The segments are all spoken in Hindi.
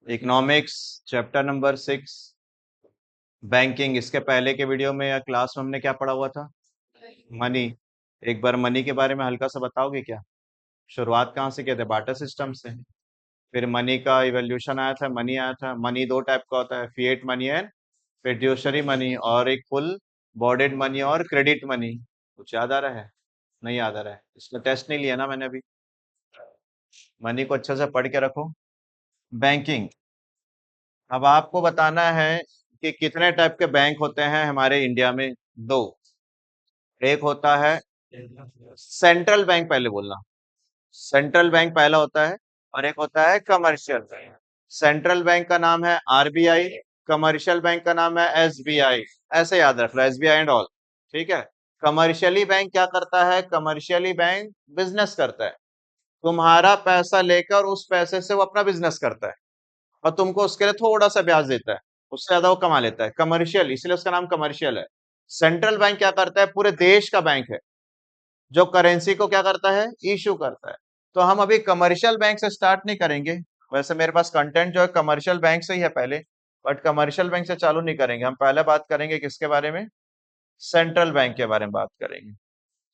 Economics chapter number 6 banking. इसके पहले के वीडियो में या क्लास में हमने क्या पढ़ा हुआ था? मनी। एक बार मनी के बारे में हल्का सा बताओगे क्या? शुरुआत कहाँ से किए थे? बार्टर सिस्टम से। फिर मनी का इवोल्यूशन आया था, मनी आया था। मनी दो टाइप का होता है, fiat money and fiduciary money, और एक फुल बॉडेड मनी और क्रेडिट मनी। कुछ याद आ रहा है? नहीं याद आ रहा है? इसका टेस्ट नहीं लिया ना मैंने अभी। मनी को अच्छे से पढ़ के रखो। बैंकिंग। अब आपको बताना है कि कितने टाइप के बैंक होते हैं हमारे इंडिया में। दो। एक होता है सेंट्रल बैंक, पहले बोलना। सेंट्रल बैंक पहला होता है, और एक होता है कमर्शियल बैंक। सेंट्रल बैंक का नाम है आरबीआई, कमर्शियल बैंक का नाम है एसबीआई। ऐसे याद रख लो, एसबीआई एंड ऑल। ठीक है। कमर्शियली बैंक क्या करता है? कमर्शियली बैंक बिजनेस करता है। तुम्हारा पैसा लेकर उस पैसे से वो अपना बिजनेस करता है, और तुमको उसके लिए थोड़ा सा ब्याज देता है। उससे ज्यादा वो कमा लेता है। कमर्शियल, इसलिए उसका नाम कमर्शियल है। सेंट्रल बैंक क्या करता है? पूरे देश का बैंक है, जो करेंसी को क्या करता है? इशू करता है। तो हम अभी कमर्शियल बैंक से स्टार्ट नहीं करेंगे। वैसे मेरे पास कंटेंट जो है कमर्शियल बैंक से ही है पहले, बट कमर्शियल बैंक से चालू नहीं करेंगे। हम पहले बात करेंगे किसके बारे में? सेंट्रल बैंक के बारे में बात करेंगे।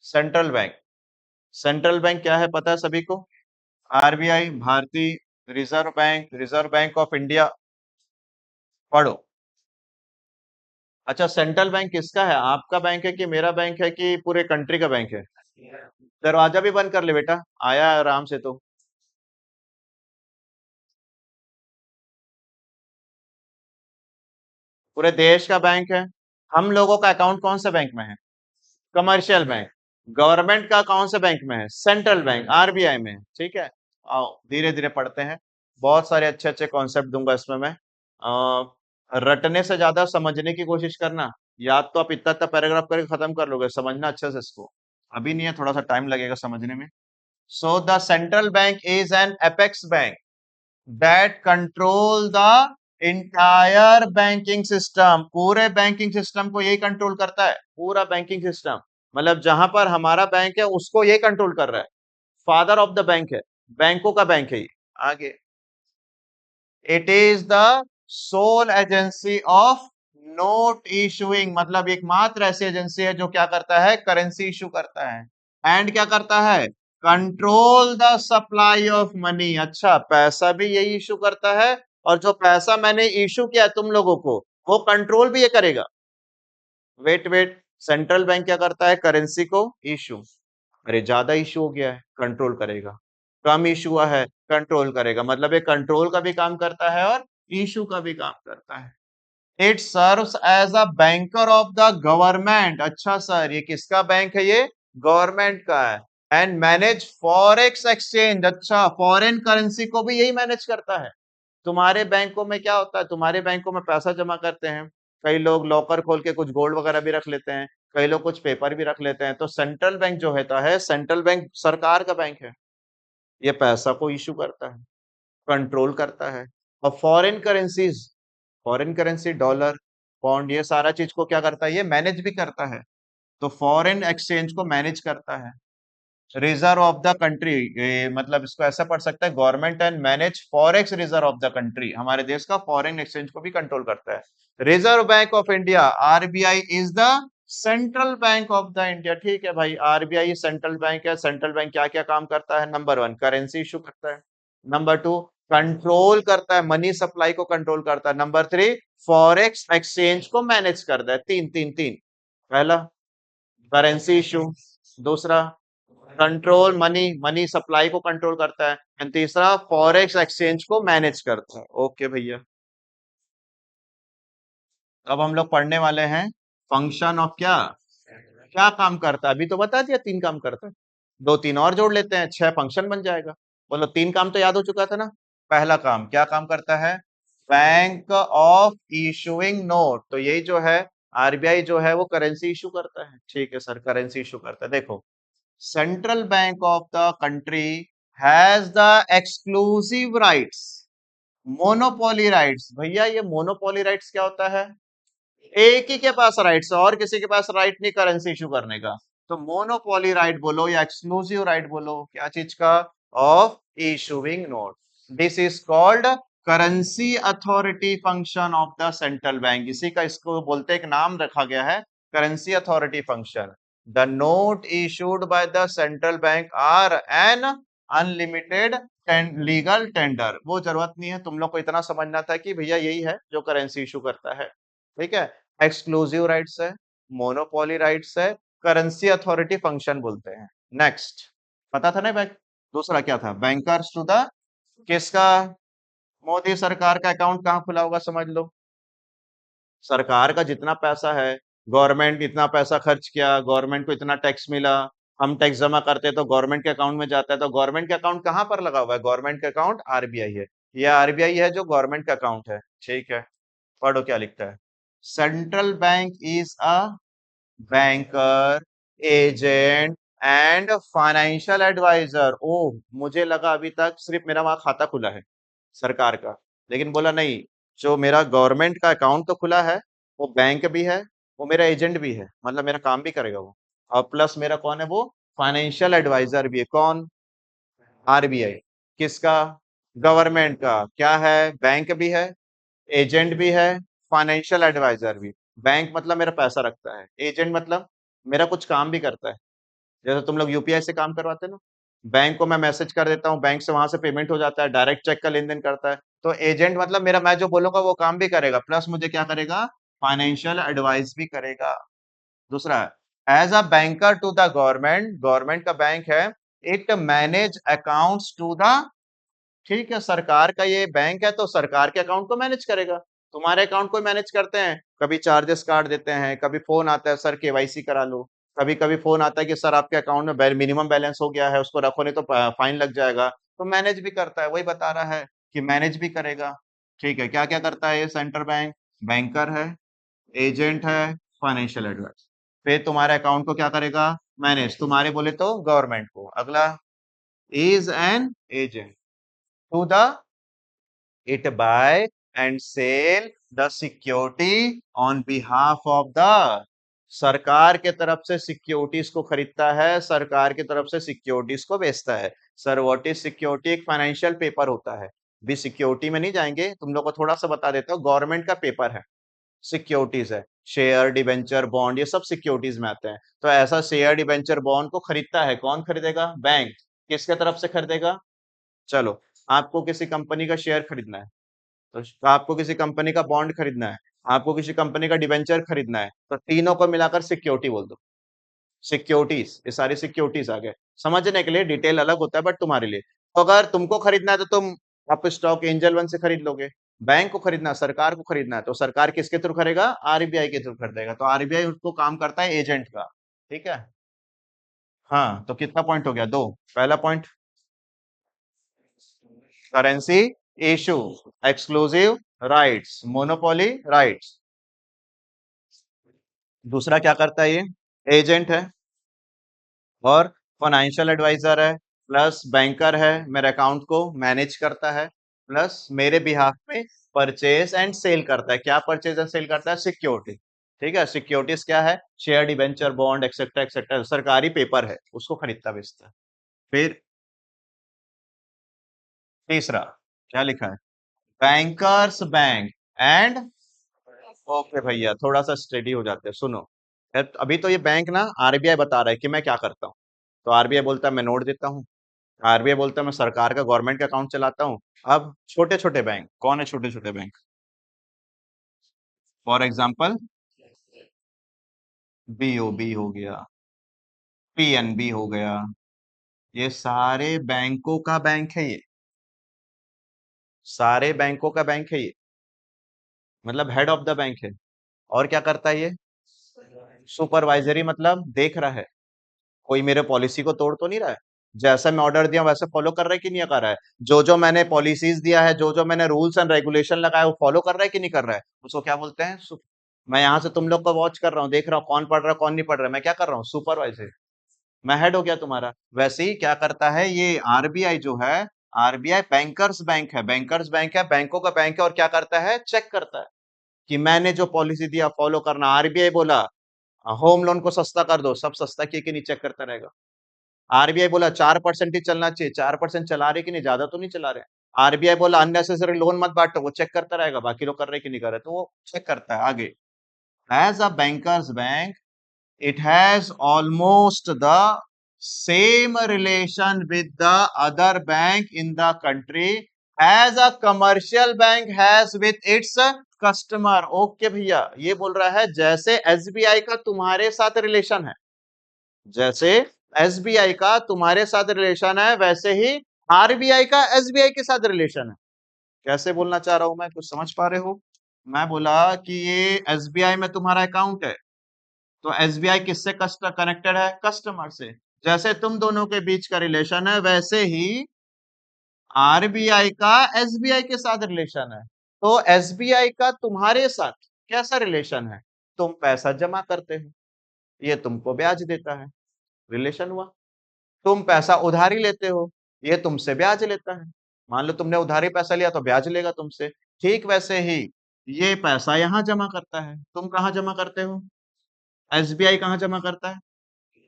Central bank. सेंट्रल बैंक क्या है पता है सभी को? आरबीआई, भारतीय reserve bank, reserve bank of India. पढ़ो। अच्छा, सेंट्रल बैंक किसका है? आपका बैंक है कि मेरा बैंक है कि पूरे कंट्री का बैंक है? दरवाजा भी बंद कर ले बेटा, आया है आराम से तो। पूरे देश का बैंक है। हम लोगों का अकाउंट कौन से बैंक में है? Commercial bank. गवर्नमेंट का कौन से बैंक में है? सेंट्रल बैंक, आरबीआई में है। ठीक है। आओ धीरे धीरे पढ़ते हैं। बहुत सारे अच्छे अच्छे कॉन्सेप्ट दूंगा इसमें मैं। रटने से ज्यादा समझने की कोशिश करना। याद तो आप इतना इतना पैराग्राफ करके खत्म कर लोगे, समझना अच्छे से इसको। अभी नहीं है, थोड़ा सा टाइम लगेगा समझने में। So the central bank is an apex bank that control the entire banking system। पूरे बैंकिंग सिस्टम को यही कंट्रोल करता है। पूरा बैंकिंग सिस्टम, मतलब जहां पर हमारा बैंक है उसको ये कंट्रोल कर रहा है। फादर ऑफ द बैंक है, बैंकों का बैंक है ये। आगे, it is the sole agency of note issuing, मतलब एकमात्र ऐसी एजेंसी है जो क्या करता है? करेंसी इशू करता है। एंड क्या करता है? Control the supply of money. अच्छा, पैसा भी यही इशू करता है, और जो पैसा मैंने इशू किया है तुम लोगों को, वो कंट्रोल भी ये करेगा। वेट वेट, सेंट्रल बैंक क्या करता है? करेंसी को इशू। अरे ज्यादा इशू हो गया है, कंट्रोल करेगा। कम इशू हुआ है, कंट्रोल करेगा। मतलब ये कंट्रोल का भी काम करता है और इशू का भी काम करता है। It serves as a banker of the government. अच्छा सर, ये किसका बैंक है? ये गवर्नमेंट का है। And manage forex exchange. अच्छा, फॉरेन करेंसी को भी यही मैनेज करता है। तुम्हारे बैंकों में क्या होता है? तुम्हारे बैंकों में पैसा जमा करते हैं, कई लोग लॉकर खोल के कुछ गोल्ड वगैरह भी रख लेते हैं, कई लोग कुछ पेपर भी रख लेते हैं। तो सेंट्रल बैंक जो होता है, सेंट्रल बैंक सरकार का बैंक है। ये पैसा को इशू करता है, कंट्रोल करता है। और foreign currencies, foreign currency, dollar, pound, ये सारा चीज को क्या करता है? ये मैनेज भी करता है। तो फॉरेन एक्सचेंज को मैनेज करता है। रिजर्व ऑफ द कंट्री, मतलब इसको ऐसा पढ़ सकता है, government and manage forex reserve of the country, हमारे देश का फॉरेन एक्सचेंज को भी कंट्रोल करता है। Reserve bank of India, RBI is the central bank of the India. ठीक है भाई, आरबीआई सेंट्रल बैंक है। सेंट्रल बैंक क्या क्या काम करता है? नंबर वन, करेंसी इशू करता है। नंबर टू, कंट्रोल करता है, मनी सप्लाई को कंट्रोल करता है। नंबर थ्री, फॉरेक्स एक्सचेंज को मैनेज करता है। तीन तीन तीन। पहला, करेंसी इशू। दूसरा, कंट्रोल मनी, मनी सप्लाई को कंट्रोल करता है। एंड तीसरा, फॉरेक्स एक्सचेंज को मैनेज करता है। ओके भैया। अब हम लोग पढ़ने वाले हैं फंक्शन ऑफ क्या क्या काम करता है। अभी तो बता दिया तीन काम करता है, दो तीन और जोड़ लेते हैं, छह फंक्शन बन जाएगा। बोलो, तीन काम तो याद हो चुका था ना? पहला काम क्या काम करता है? Bank of issuing note. तो यही जो है, आरबीआई जो है वो करेंसी इशू करता है। ठीक है सर, करेंसी इशू करता है। देखो, central bank of the country has the exclusive rights, monopoly rights. भैया ये मोनोपोली राइट्स क्या होता है? एक ही के पास राइट्स है, और किसी के पास राइट नहीं करेंसी इशू करने का। तो मोनोपोली राइट बोलो या एक्सक्लूसिव राइट बोलो, क्या चीज का? Of issuing note. This is called currency authority function of the central bank. इसी का इसको बोलते एक नाम रखा गया है, currency authority function. The note issued by the central bank are an unlimited legal tender. वो जरूरत नहीं है, तुम लोग को इतना समझना था कि भैया यही है जो करेंसी इशू करता है, ठीक है। एक्सक्लूसिव राइट्स है, मोनोपोली राइट्स है, करेंसी अथॉरिटी फंक्शन बोलते हैं। नेक्स्ट, पता था ना बैंक, दूसरा क्या था, बैंकर्स टू द, किसका, मोदी सरकार का अकाउंट कहाँ खुला होगा समझ लो। सरकार का जितना पैसा है, गवर्नमेंट इतना पैसा खर्च किया, गवर्नमेंट को इतना टैक्स मिला, हम टैक्स जमा करते हैं तो गवर्नमेंट के अकाउंट में जाता है, तो गवर्नमेंट के अकाउंट कहाँ पर लगा हुआ है, गवर्नमेंट के अकाउंट आरबीआई है। ये आरबीआई है जो गवर्नमेंट का अकाउंट है, ठीक है। पढ़ो क्या लिखता है, central bank is a banker, agent and financial adviser. Oh, मुझे लगा अभी तक सिर्फ मेरा वहां खाता खुला है सरकार का, लेकिन बोला नहीं, जो मेरा गवर्नमेंट का अकाउंट तो खुला है, वो बैंक भी है, वो मेरा एजेंट भी है, मतलब मेरा काम भी करेगा वो, और प्लस मेरा कौन है वो, फाइनेंशियल एडवाइजर भी है। कौन, आरबीआई। किसका, गवर्नमेंट का। क्या है, बैंक भी है, एजेंट भी है, फाइनेंशियल एडवाइजर भी। बैंक मतलब मेरा पैसा रखता है, एजेंट मतलब मेरा कुछ काम भी करता है, जैसे तुम लोग यूपीआई से काम करवाते हैं ना, बैंक को मैं मैसेज कर देता हूँ, बैंक से वहां से पेमेंट हो जाता है, डायरेक्ट चेक का लेन देन करता है। तो एजेंट मतलब मेरा, मैं जो बोलूंगा वो काम भी करेगा, प्लस मुझे क्या करेगा, फाइनेंशियल एडवाइस भी करेगा। दूसरा, as a banker to the government, government का बैंक है, it manage accounts to the, ठीक है, सरकार का ये बैंक है तो सरकार के अकाउंट को मैनेज करेगा। तुम्हारे अकाउंट को मैनेज करते हैं, कभी चार्जेस काट देते हैं, कभी फोन आता है सर केवाईसी करा लो, कभी कभी फोन आता है कि सर आपके अकाउंट में मिनिमम बैलेंस हो गया है, उसको रखो नहीं तो फाइन लग जाएगा। तो मैनेज भी करता है, वही बता रहा है कि मैनेज भी करेगा। ठीक है, क्या क्या करता है ये सेंट्रल बैंक, बैंकर है, एजेंट है, फाइनेंशियल एडवाइस, फिर तुम्हारे अकाउंट को क्या करेगा, मैनेज, तुम्हारे बोले तो गवर्नमेंट को। अगला, is an agent to the, it buy and sell the security on behalf of the, सरकार के तरफ से सिक्योरिटीज को खरीदता है, सरकार की तरफ से सिक्योरिटीज को बेचता है। सर व्हाट इज सिक्योरिटी, एक फाइनेंशियल पेपर होता है, भी सिक्योरिटी में नहीं जाएंगे, तुम लोग को थोड़ा सा बता देता हूँ, गवर्नमेंट का पेपर है, सिक्योरिटीज है, शेयर डिबेंचर बॉन्ड ये सब सिक्योरिटीज में आते हैं। तो ऐसा शेयर डिबेंचर बॉन्ड को खरीदता है कौन, खरीदेगा बैंक, किसके तरफ से खरीदेगा, चलो, आपको किसी कंपनी का शेयर खरीदना है, तो आपको किसी कंपनी का बॉन्ड खरीदना है, आपको किसी कंपनी का डिबेंचर खरीदना है, तो तीनों को मिलाकर सिक्योरिटी बोल दो। सिक्योरिटीज, ये सारी सिक्योरिटीज आ गए, समझने के लिए डिटेल अलग होता है बट तुम्हारे लिए। तो अगर तुमको खरीदना है तो तुम आप स्टॉक एंजल वन से खरीद लोगे, बैंक को खरीदना है, सरकार को खरीदना है, तो सरकार किसके थ्रू खरीदेगा, आरबीआई के थ्रू खरीदेगा, तो आरबीआई उसको काम करता है एजेंट का, ठीक है। हाँ, तो कितना पॉइंट हो गया, दो। पहला point, currency issue, exclusive rights, monopoly rights. दूसरा क्या करता है ये, एजेंट है और फाइनेंशियल एडवाइजर है, प्लस बैंकर है, मेरे अकाउंट को मैनेज करता है, प्लस मेरे बिहाफ में परचेज एंड सेल करता है। क्या परचेज एंड सेल करता है, सिक्योरिटी, ठीक है। सिक्योरिटीज क्या है, share debenture bond etcetera etcetera, सरकारी पेपर है, उसको खरीदता बेचता है। फिर तीसरा क्या लिखा है, बैंकर्स बैंक एंड, ओके भैया थोड़ा सा स्टडी हो जाते हैं, सुनो। अभी तो ये बैंक ना आरबीआई बता रहा है कि मैं क्या करता हूँ, तो आरबीआई बोलता है मैं नोट देता हूँ, आरबीआई बोलता है मैं सरकार का गवर्नमेंट का अकाउंट चलाता हूँ। अब छोटे छोटे बैंक कौन है, छोटे छोटे बैंक, फॉर एग्जाम्पल बीओबी हो गया, पीएनबी हो गया, ये सारे बैंकों का बैंक है ये, सारे बैंकों का बैंक है ये, मतलब हेड ऑफ द बैंक है। और क्या करता है ये, सुपरवाइजरी मतलब देख रहा है, कोई मेरे पॉलिसी को तोड़ तो नहीं रहा है, जैसा मैं ऑर्डर दिया वैसे फॉलो कर रहा है कि नहीं कर रहा है, जो जो मैंने पॉलिसीज दिया है, जो जो मैंने रूल्स एंड रेगुलेशन लगाया वो फॉलो कर रहा है कि नहीं कर रहा है, उसको क्या बोलते हैं, मैं यहाँ से तुम लोग को वॉच कर रहा हूँ, देख रहा हूँ कौन पढ़ रहा है कौन नहीं पढ़ रहा है, मैं क्या कर रहा हूँ, सुपरवाइजर, मैं हेड हो गया तुम्हारा। वैसे ही क्या करता है ये आरबीआई जो है, आरबीआई बैंकर्स बैंक है, बैंकर्स बैंक है, बैंकों का बैंक है, और क्या करता है, चेक करता है कि मैंने जो पॉलिसी दिया फॉलो करना। आरबीआई बोला होम लोन को सस्ता कर दो, सब सस्ता किए कि नहीं चेक करता रहेगा। आरबीआई बोला 4% ही चलना चाहिए, 4% चला रहे कि नहीं, ज्यादा तो नहीं चला रहे। आरबीआई बोला अननेसेसरी लोन मत बांटो, वो चेक करता रहेगा बाकी लोग कर रहे कि नहीं कर रहे, तो वो चेक करता है आगे। As a bankers bank, it has almost the same relation with the other bank in the country as a commercial bank has with its customer। Okay भैया, ये बोल रहा है जैसे एसबीआई का तुम्हारे साथ रिलेशन है, जैसे एसबीआई का तुम्हारे साथ रिलेशन है, वैसे ही आरबीआई का एसबीआई के साथ रिलेशन है। कैसे बोलना चाह रहा हूं मैं, कुछ समझ पा रहे हो? मैं बोला कि ये एसबीआई में तुम्हारा अकाउंट है, तो एसबीआई किससे कनेक्टेड है? कस्टमर से। जैसे तुम दोनों के बीच का रिलेशन है, वैसे ही आरबीआई का एसबीआई के साथ रिलेशन है। तो एसबीआई का तुम्हारे साथ कैसा रिलेशन है? तुम पैसा जमा करते हो, ये तुमको ब्याज देता है, रिलेशन हुआ। तुम पैसा उधारी लेते हो, ये तुमसे ब्याज लेता है। मान लो तुमने उधारी पैसा लिया तो ब्याज लेगा तुमसे। ठीक वैसे ही ये पैसा यहां जमा करता है। तुम कहां जमा करते हो? एसबीआई कहां जमा करता है?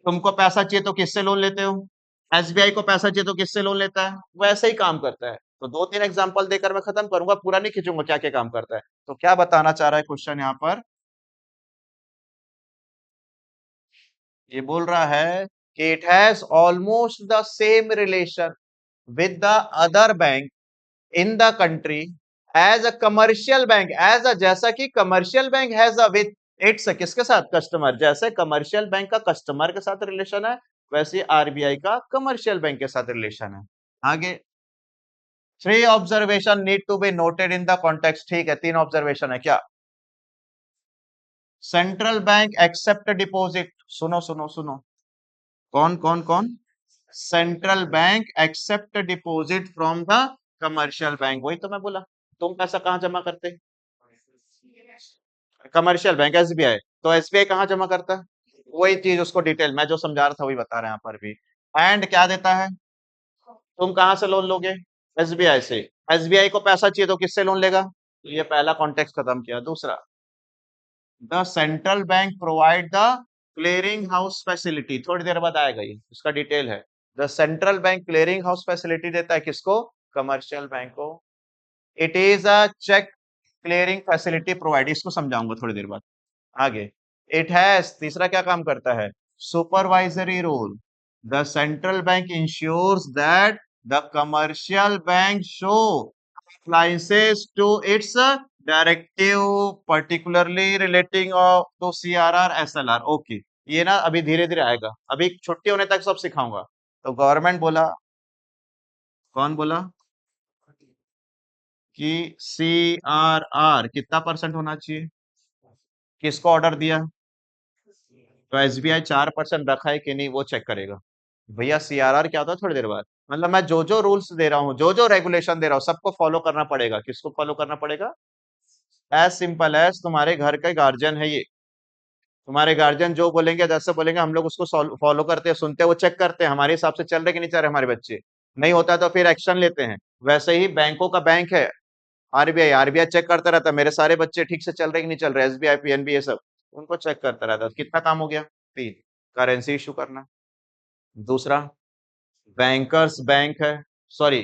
तुमको पैसा चाहिए तो किससे लोन लेते हो? एसबीआई को पैसा चाहिए तो किससे लोन लेता है? वैसे ही काम करता है। तो दो तीन एग्जांपल देकर मैं खत्म करूंगा, पूरा नहीं खींचूंगा क्या क्या काम करता है। तो क्या बताना चाह रहा है क्वेश्चन यहाँ पर? ये बोल रहा है कि it has almost the same relation with the other bank in the country as a commercial bank, as a जैसा कि commercial bank has a with its किसके साथ? कस्टमर। जैसे कमर्शियल बैंक का कस्टमर के साथ रिलेशन है, वैसे आरबीआई का कमर्शियल बैंक के साथ रिलेशन है। आगे, three observation need to be noted in the context. ठीक है, तीन ऑब्जर्वेशन है क्या? सेंट्रल बैंक एक्सेप्ट डिपॉजिट, सुनो सुनो सुनो, कौन कौन कौन? Central bank accept deposit from the commercial bank. वही तो मैं बोला, तुम पैसा कहाँ जमा करते? Commercial bank SBI. तो एसबीआई कहाँ जमा करता है? वही चीज, उसको डिटेल मैं जो समझा रहा था वही बता रहे हैं यहाँ पर भी। एंड क्या देता है? तुम कहाँ से लोन लोगे? एसबीआई से। एसबीआई को पैसा चाहिए तो किससे लोन लेगा? तो ये पहला कॉन्टेक्स्ट खत्म किया। दूसरा, the central bank provide the clearing house facility, थोड़ी देर बाद आएगा ये, इसका डिटेल है। The central bank clearing house facility देता है किसको? कमर्शियल बैंक को। It is a cheque clearing facility provide, इसको समझाऊंगा थोड़ी देर बाद। आगे, इट हैज, तीसरा क्या काम करता है? Supervisory role. The central bank ensures that the commercial bank show compliances to its directive particularly relating to CRR SLR। Okay, ये ना अभी धीरे धीरे आएगा, अभी छुट्टी होने तक सब सिखाऊंगा। तो गवर्नमेंट बोला, कौन बोला कि CRR कितना परसेंट होना चाहिए? किसको ऑर्डर दिया? तो एसबीआई 4% रखा है कि नहीं वो चेक करेगा। भैया सीआरआर क्या होता है? थोड़ी देर बाद, मतलब मैं जो जो रूल्स दे रहा हूँ, जो जो रेगुलेशन दे रहा हूँ, सबको फॉलो करना पड़ेगा। किसको फॉलो करना पड़ेगा? एज सिंपल एज तुम्हारे घर के गार्जियन है ये, तुम्हारे गार्जियन जो बोलेंगे, जैसे बोलेंगे हम लोग उसको फॉलो करते हैं, सुनते हैं, वो चेक करते हैं हमारे हिसाब से चल रहे कि नहीं चल रहे हमारे बच्चे। नहीं होता है तो फिर एक्शन लेते हैं। वैसे ही बैंकों का बैंक है आरबीआई, आरबीआई चेक करता रहता है मेरे सारे बच्चे ठीक से चल रहे कि नहीं चल रहे, एसबीआई पीएनबी ये सब उनको चेक करता रहता है। तो कितना काम हो गया? तीन। करेंसी इशू करना। दूसरा, बैंकर्स बैंक है, sorry,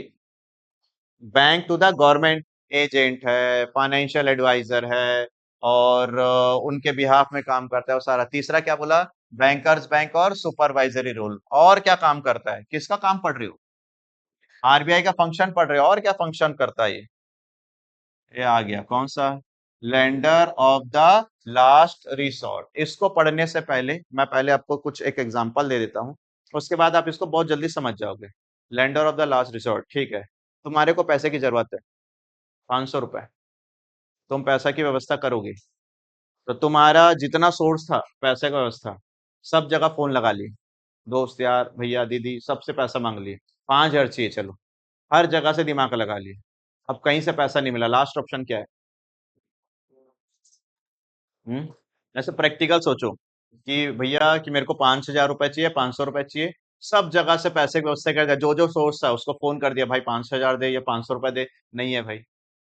bank to the government agent है, फाइनेंशियल एडवाइजर है, और उनके बिहाफ में काम करता है वो सारा। तीसरा क्या बोला? बैंकर्स बैंक और सुपरवाइजरी रोल। और क्या काम करता है? किसका काम पढ़ रही हो? आरबीआई का फंक्शन पढ़ रहे हो, और क्या फंक्शन करता है ये आ गया कौन सा? Lender of the last resort. इसको पढ़ने से पहले मैं पहले आपको कुछ एक एग्जांपल दे देता हूँ, उसके बाद आप इसको बहुत जल्दी समझ जाओगे। Lender of the last resort, ठीक है, तुम्हारे को पैसे की जरूरत है, 500 रुपए, तुम पैसा की व्यवस्था करोगे। तो तुम्हारा जितना सोर्स था पैसे का व्यवस्था, सब जगह फोन लगा लिए, दोस्त यार भैया दीदी सबसे पैसा मांग लिए, 5,000 चाहिए, चलो, हर जगह से दिमाग लगा लिए, अब कहीं से पैसा नहीं मिला, लास्ट ऑप्शन क्या है? ऐसे प्रैक्टिकल सोचो कि भैया कि मेरे को 5,000 रुपए चाहिए, 500 रुपए चाहिए, सब जगह से पैसे की व्यवस्था कर दिया, जो जो सोर्स था उसको फोन कर दिया, भाई 5,000 दे या 500 रुपए दे। नहीं है भाई।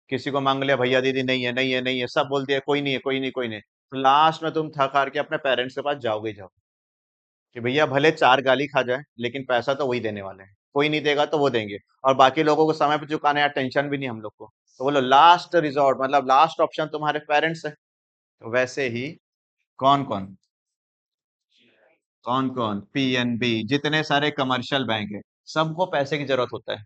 किसी को मांग लिया, भैया दीदी नहीं है नहीं है नहीं है, सब बोल दिया कोई नहीं है कोई नहीं कोई नहीं। तो लास्ट में तुम थक हार के अपने पेरेंट्स के पास जाओगे ही जाओ कि भैया भले चार गाली खा जाए लेकिन पैसा तो वही देने वाले हैं। कोई नहीं देगा तो वो देंगे, और बाकी लोगों को समय पे चुकाना है, टेंशन भी नहीं हम लोग को, तो बोलो लास्ट रिजॉर्ट मतलब लास्ट ऑप्शन तुम्हारे पेरेंट्स है। तो वैसे ही कौन कौन कौन कौन पीएनबी जितने सारे कमर्शियल बैंक है, सबको पैसे की जरूरत होता है।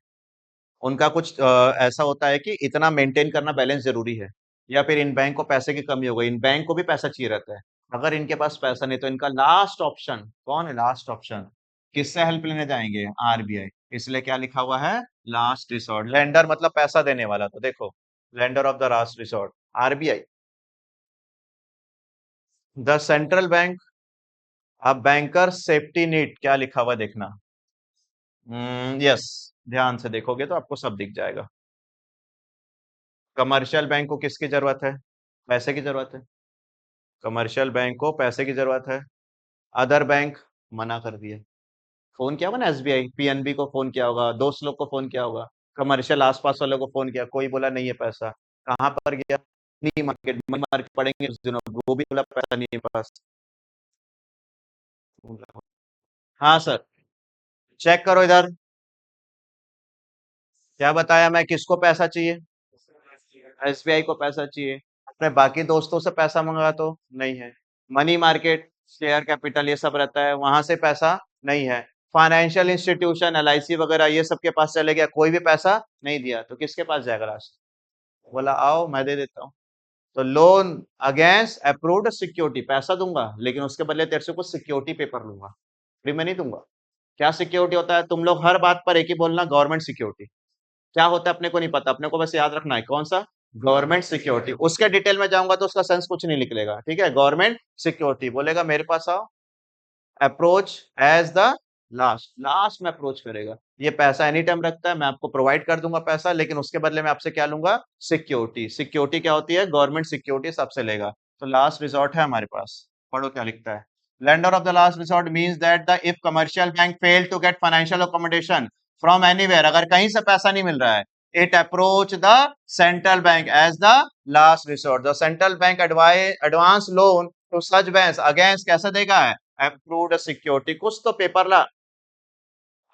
उनका कुछ ऐसा होता है कि इतना मेंटेन करना बैलेंस जरूरी है, या फिर इन बैंक को पैसे की कमी हो गई, इन बैंक को भी पैसा चाहिए रहता है। अगर इनके पास पैसा नहीं तो इनका लास्ट ऑप्शन कौन है, लास्ट ऑप्शन किससे हेल्प लेने जाएंगे, आरबीआई। इसलिए क्या लिखा हुआ है, लास्ट रिसोर्ट। लेंडर मतलब पैसा देने वाला, तो देखो lender of the last resort RBI. The central bank, अब बैंकर सेफ्टी नीड क्या लिखा हुआ देखना। यस, ध्यान से देखोगे तो आपको सब दिख जाएगा। कमर्शियल बैंक को किसकी जरूरत है, पैसे की जरूरत है। कमर्शियल बैंक को पैसे की जरूरत है। अदर बैंक मना कर दिए। फोन किया होगा ना एसबीआई, पीएनबी को फोन किया होगा, दोस्त लोग को फोन किया होगा, कमर्शियल आसपास वालों को फोन किया, कोई बोला नहीं है पैसा। कहाँ पर गया, मनी मार्केट पड़ेंगे उस दिनों, वो भी बोला पैसा नहीं है पास। हाँ सर, चेक करो इधर, क्या बताया मैं, किसको पैसा चाहिए, एसबीआई को पैसा चाहिए। अपने बाकी दोस्तों से पैसा मंगा तो नहीं है। मनी मार्केट, शेयर कैपिटल ये सब रहता है, वहां से पैसा नहीं है। फाइनेंशियल इंस्टीट्यूशन एलआईसी वगैरह ये सब के पास चले गया, कोई भी पैसा नहीं दिया, तो किसके पास जाएगा लास्ट, बोला आओ मैं दे देता हूँ। तो लोन अगेंस्ट अप्रूव्ड सिक्योरिटी, पैसा दूंगा लेकिन उसके बदले तेरे से कुछ सिक्योरिटी पेपर लूंगा, फ्री में नहीं दूंगा। क्या सिक्योरिटी होता है, तुम लोग हर बात पर एक ही बोलना, गवर्नमेंट सिक्योरिटी। क्या होता है अपने को नहीं पता, अपने को बस याद रखना है कौन सा, गवर्नमेंट सिक्योरिटी। उसके डिटेल में जाऊंगा तो उसका सेंस कुछ नहीं निकलेगा, ठीक है। गवर्नमेंट सिक्योरिटी बोलेगा मेरे पास आओ, approach as the last, last में अप्रोच करेगा। ये पैसा एनी टाइम रखता है, मैं आपको प्रोवाइड कर दूंगा पैसा, लेकिन उसके बदले में आपसे क्या लूंगा, सिक्योरिटी। सिक्योरिटी क्या होती है, गवर्नमेंट सिक्योरिटी सबसे लेगा। तो लास्ट रिसोर्ट है हमारे पास, पढ़ो क्या लिखता है। lender of the last resort means that the if commercial bank fail to get financial accommodation from anywhere, अगर कहीं से पैसा नहीं मिल रहा है, it approach the central bank as the last resort। the central bank advance loan to such banks against कैसे देगा है, approved security। कुछ तो पेपर ला,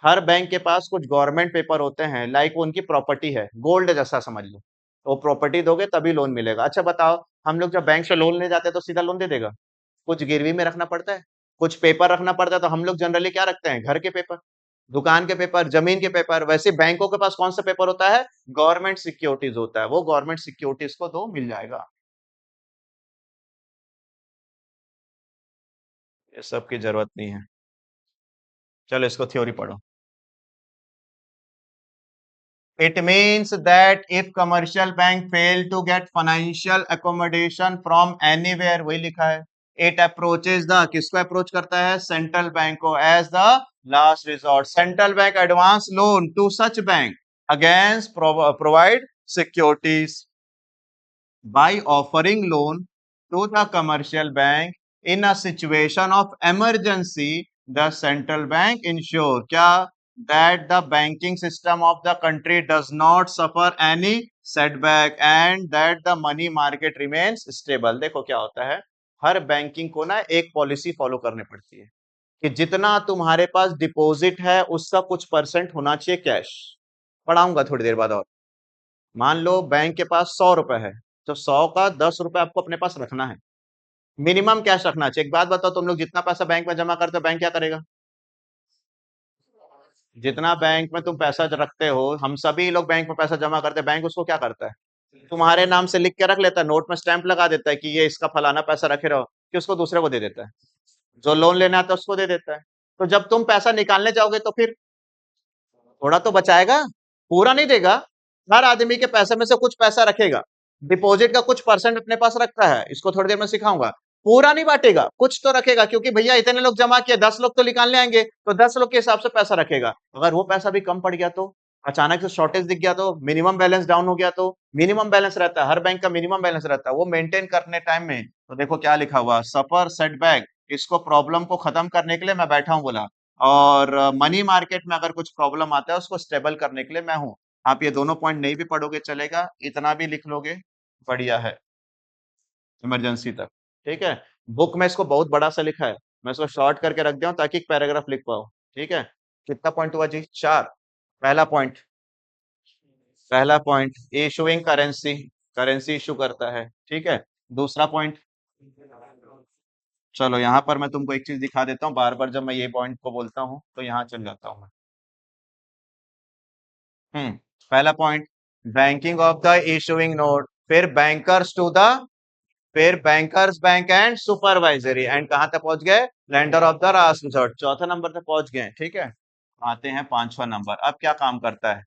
हर बैंक के पास कुछ गवर्नमेंट पेपर होते हैं, लाइक उनकी प्रॉपर्टी है, गोल्ड जैसा समझ लो, तो प्रॉपर्टी दोगे तभी लोन मिलेगा। अच्छा बताओ, हम लोग जब बैंक से लोन ले जाते हैं तो सीधा लोन दे देगा, कुछ गिरवी में रखना पड़ता है, कुछ पेपर रखना पड़ता है। तो हम लोग जनरली क्या रखते हैं, घर के पेपर, दुकान के पेपर, जमीन के पेपर। वैसे बैंकों के पास कौन सा पेपर होता है, गवर्नमेंट सिक्योरिटीज होता है, वो गवर्नमेंट सिक्योरिटीज को दो, मिल जाएगा। ये सब की जरूरत नहीं है, चलो इसको थ्योरी पढ़ो। It means that if commercial bank fail to get financial accommodation from anywhere, वही लिखा है, it approaches the, किसको अप्रोच करता है, सेंट्रल बैंक को, as the last resort। Central bank advance loan to such bank against provide securities by offering loan to the commercial bank in a situation of emergency। the central bank ensure क्या, that the banking system of the country does not suffer any setback and that the money market remains stable। देखो क्या होता है, हर बैंकिंग को ना एक पॉलिसी फॉलो करनी पड़ती है कि जितना तुम्हारे पास डिपॉजिट है उसका कुछ परसेंट होना चाहिए कैश। पढ़ाऊंगा थोड़ी देर बाद। और मान लो बैंक के पास 100 रुपए है, तो 100 का 10 रुपए आपको अपने पास रखना है, मिनिमम कैश रखना चाहिए। एक बात बताओ, तुम लोग जितना पैसा बैंक में जमा करते हो, बैंक क्या करेगा, जितना बैंक में तुम पैसा रखते हो, हम सभी लोग बैंक में पैसा जमा करते हैं, बैंक उसको क्या करता है, तुम्हारे नाम से लिख के रख लेता है, नोट में स्टैंप लगा देता है कि ये इसका फलाना पैसा रखे रहो, कि उसको दूसरे को दे देता है, जो लोन लेना आता है उसको दे देता है। तो जब तुम पैसा निकालने जाओगे तो फिर थोड़ा तो बचाएगा, पूरा नहीं देगा। हर आदमी के पैसे में से कुछ पैसा रखेगा, डिपॉजिट का कुछ परसेंट अपने पास रखता है, इसको थोड़ी देर में सिखाऊंगा। पूरा नहीं बांटेगा, कुछ तो रखेगा, क्योंकि भैया इतने लोग जमा किए, 10 लोग तो निकालने आएंगे, तो 10 लोग के हिसाब से पैसा रखेगा। अगर वो पैसा भी कम पड़ गया तो, अचानक से शॉर्टेज दिख गया तो, मिनिमम बैलेंस डाउन हो गया तो, मिनिमम बैलेंस रहता है, हर बैंक का मिनिमम बैलेंस रहता है, वो मेंटेन करने टाइम में, तो देखो क्या लिखा हुआ, सफर सेटबैक, इसको प्रॉब्लम को खत्म करने के लिए मैं बैठा हूं बोला। और मनी मार्केट में अगर कुछ प्रॉब्लम आता है उसको स्टेबल करने के लिए मैं हूं। आप ये दोनों पॉइंट नहीं भी पढ़ोगे चलेगा, इतना भी लिख लोगे बढ़िया है, इमरजेंसी तक। ठीक है, बुक में इसको बहुत बड़ा सा लिखा है, मैं इसको शॉर्ट करके रख दिया हूं ताकि एक पैराग्राफ लिख पाओ। ठीक है, कितना पॉइंट हुआ जी, 4। पहला point issuing currency, currency issue करता है, ठीक है। दूसरा पॉइंट, चलो यहाँ पर मैं तुमको एक चीज दिखा देता हूँ, बार बार जब मैं ये पॉइंट को बोलता हूँ तो यहाँ चल जाता हूँ मैं। हम्म पहला point, banking of the issuing note, फिर बैंकर्स टू द, फिर bankers bank and supervisory, and कहाँ तक पहुंच गए, lender of the last resort, चौथा नंबर तक पहुंच गए, ठीक है। आते हैं पांचवा नंबर, अब क्या काम करता है,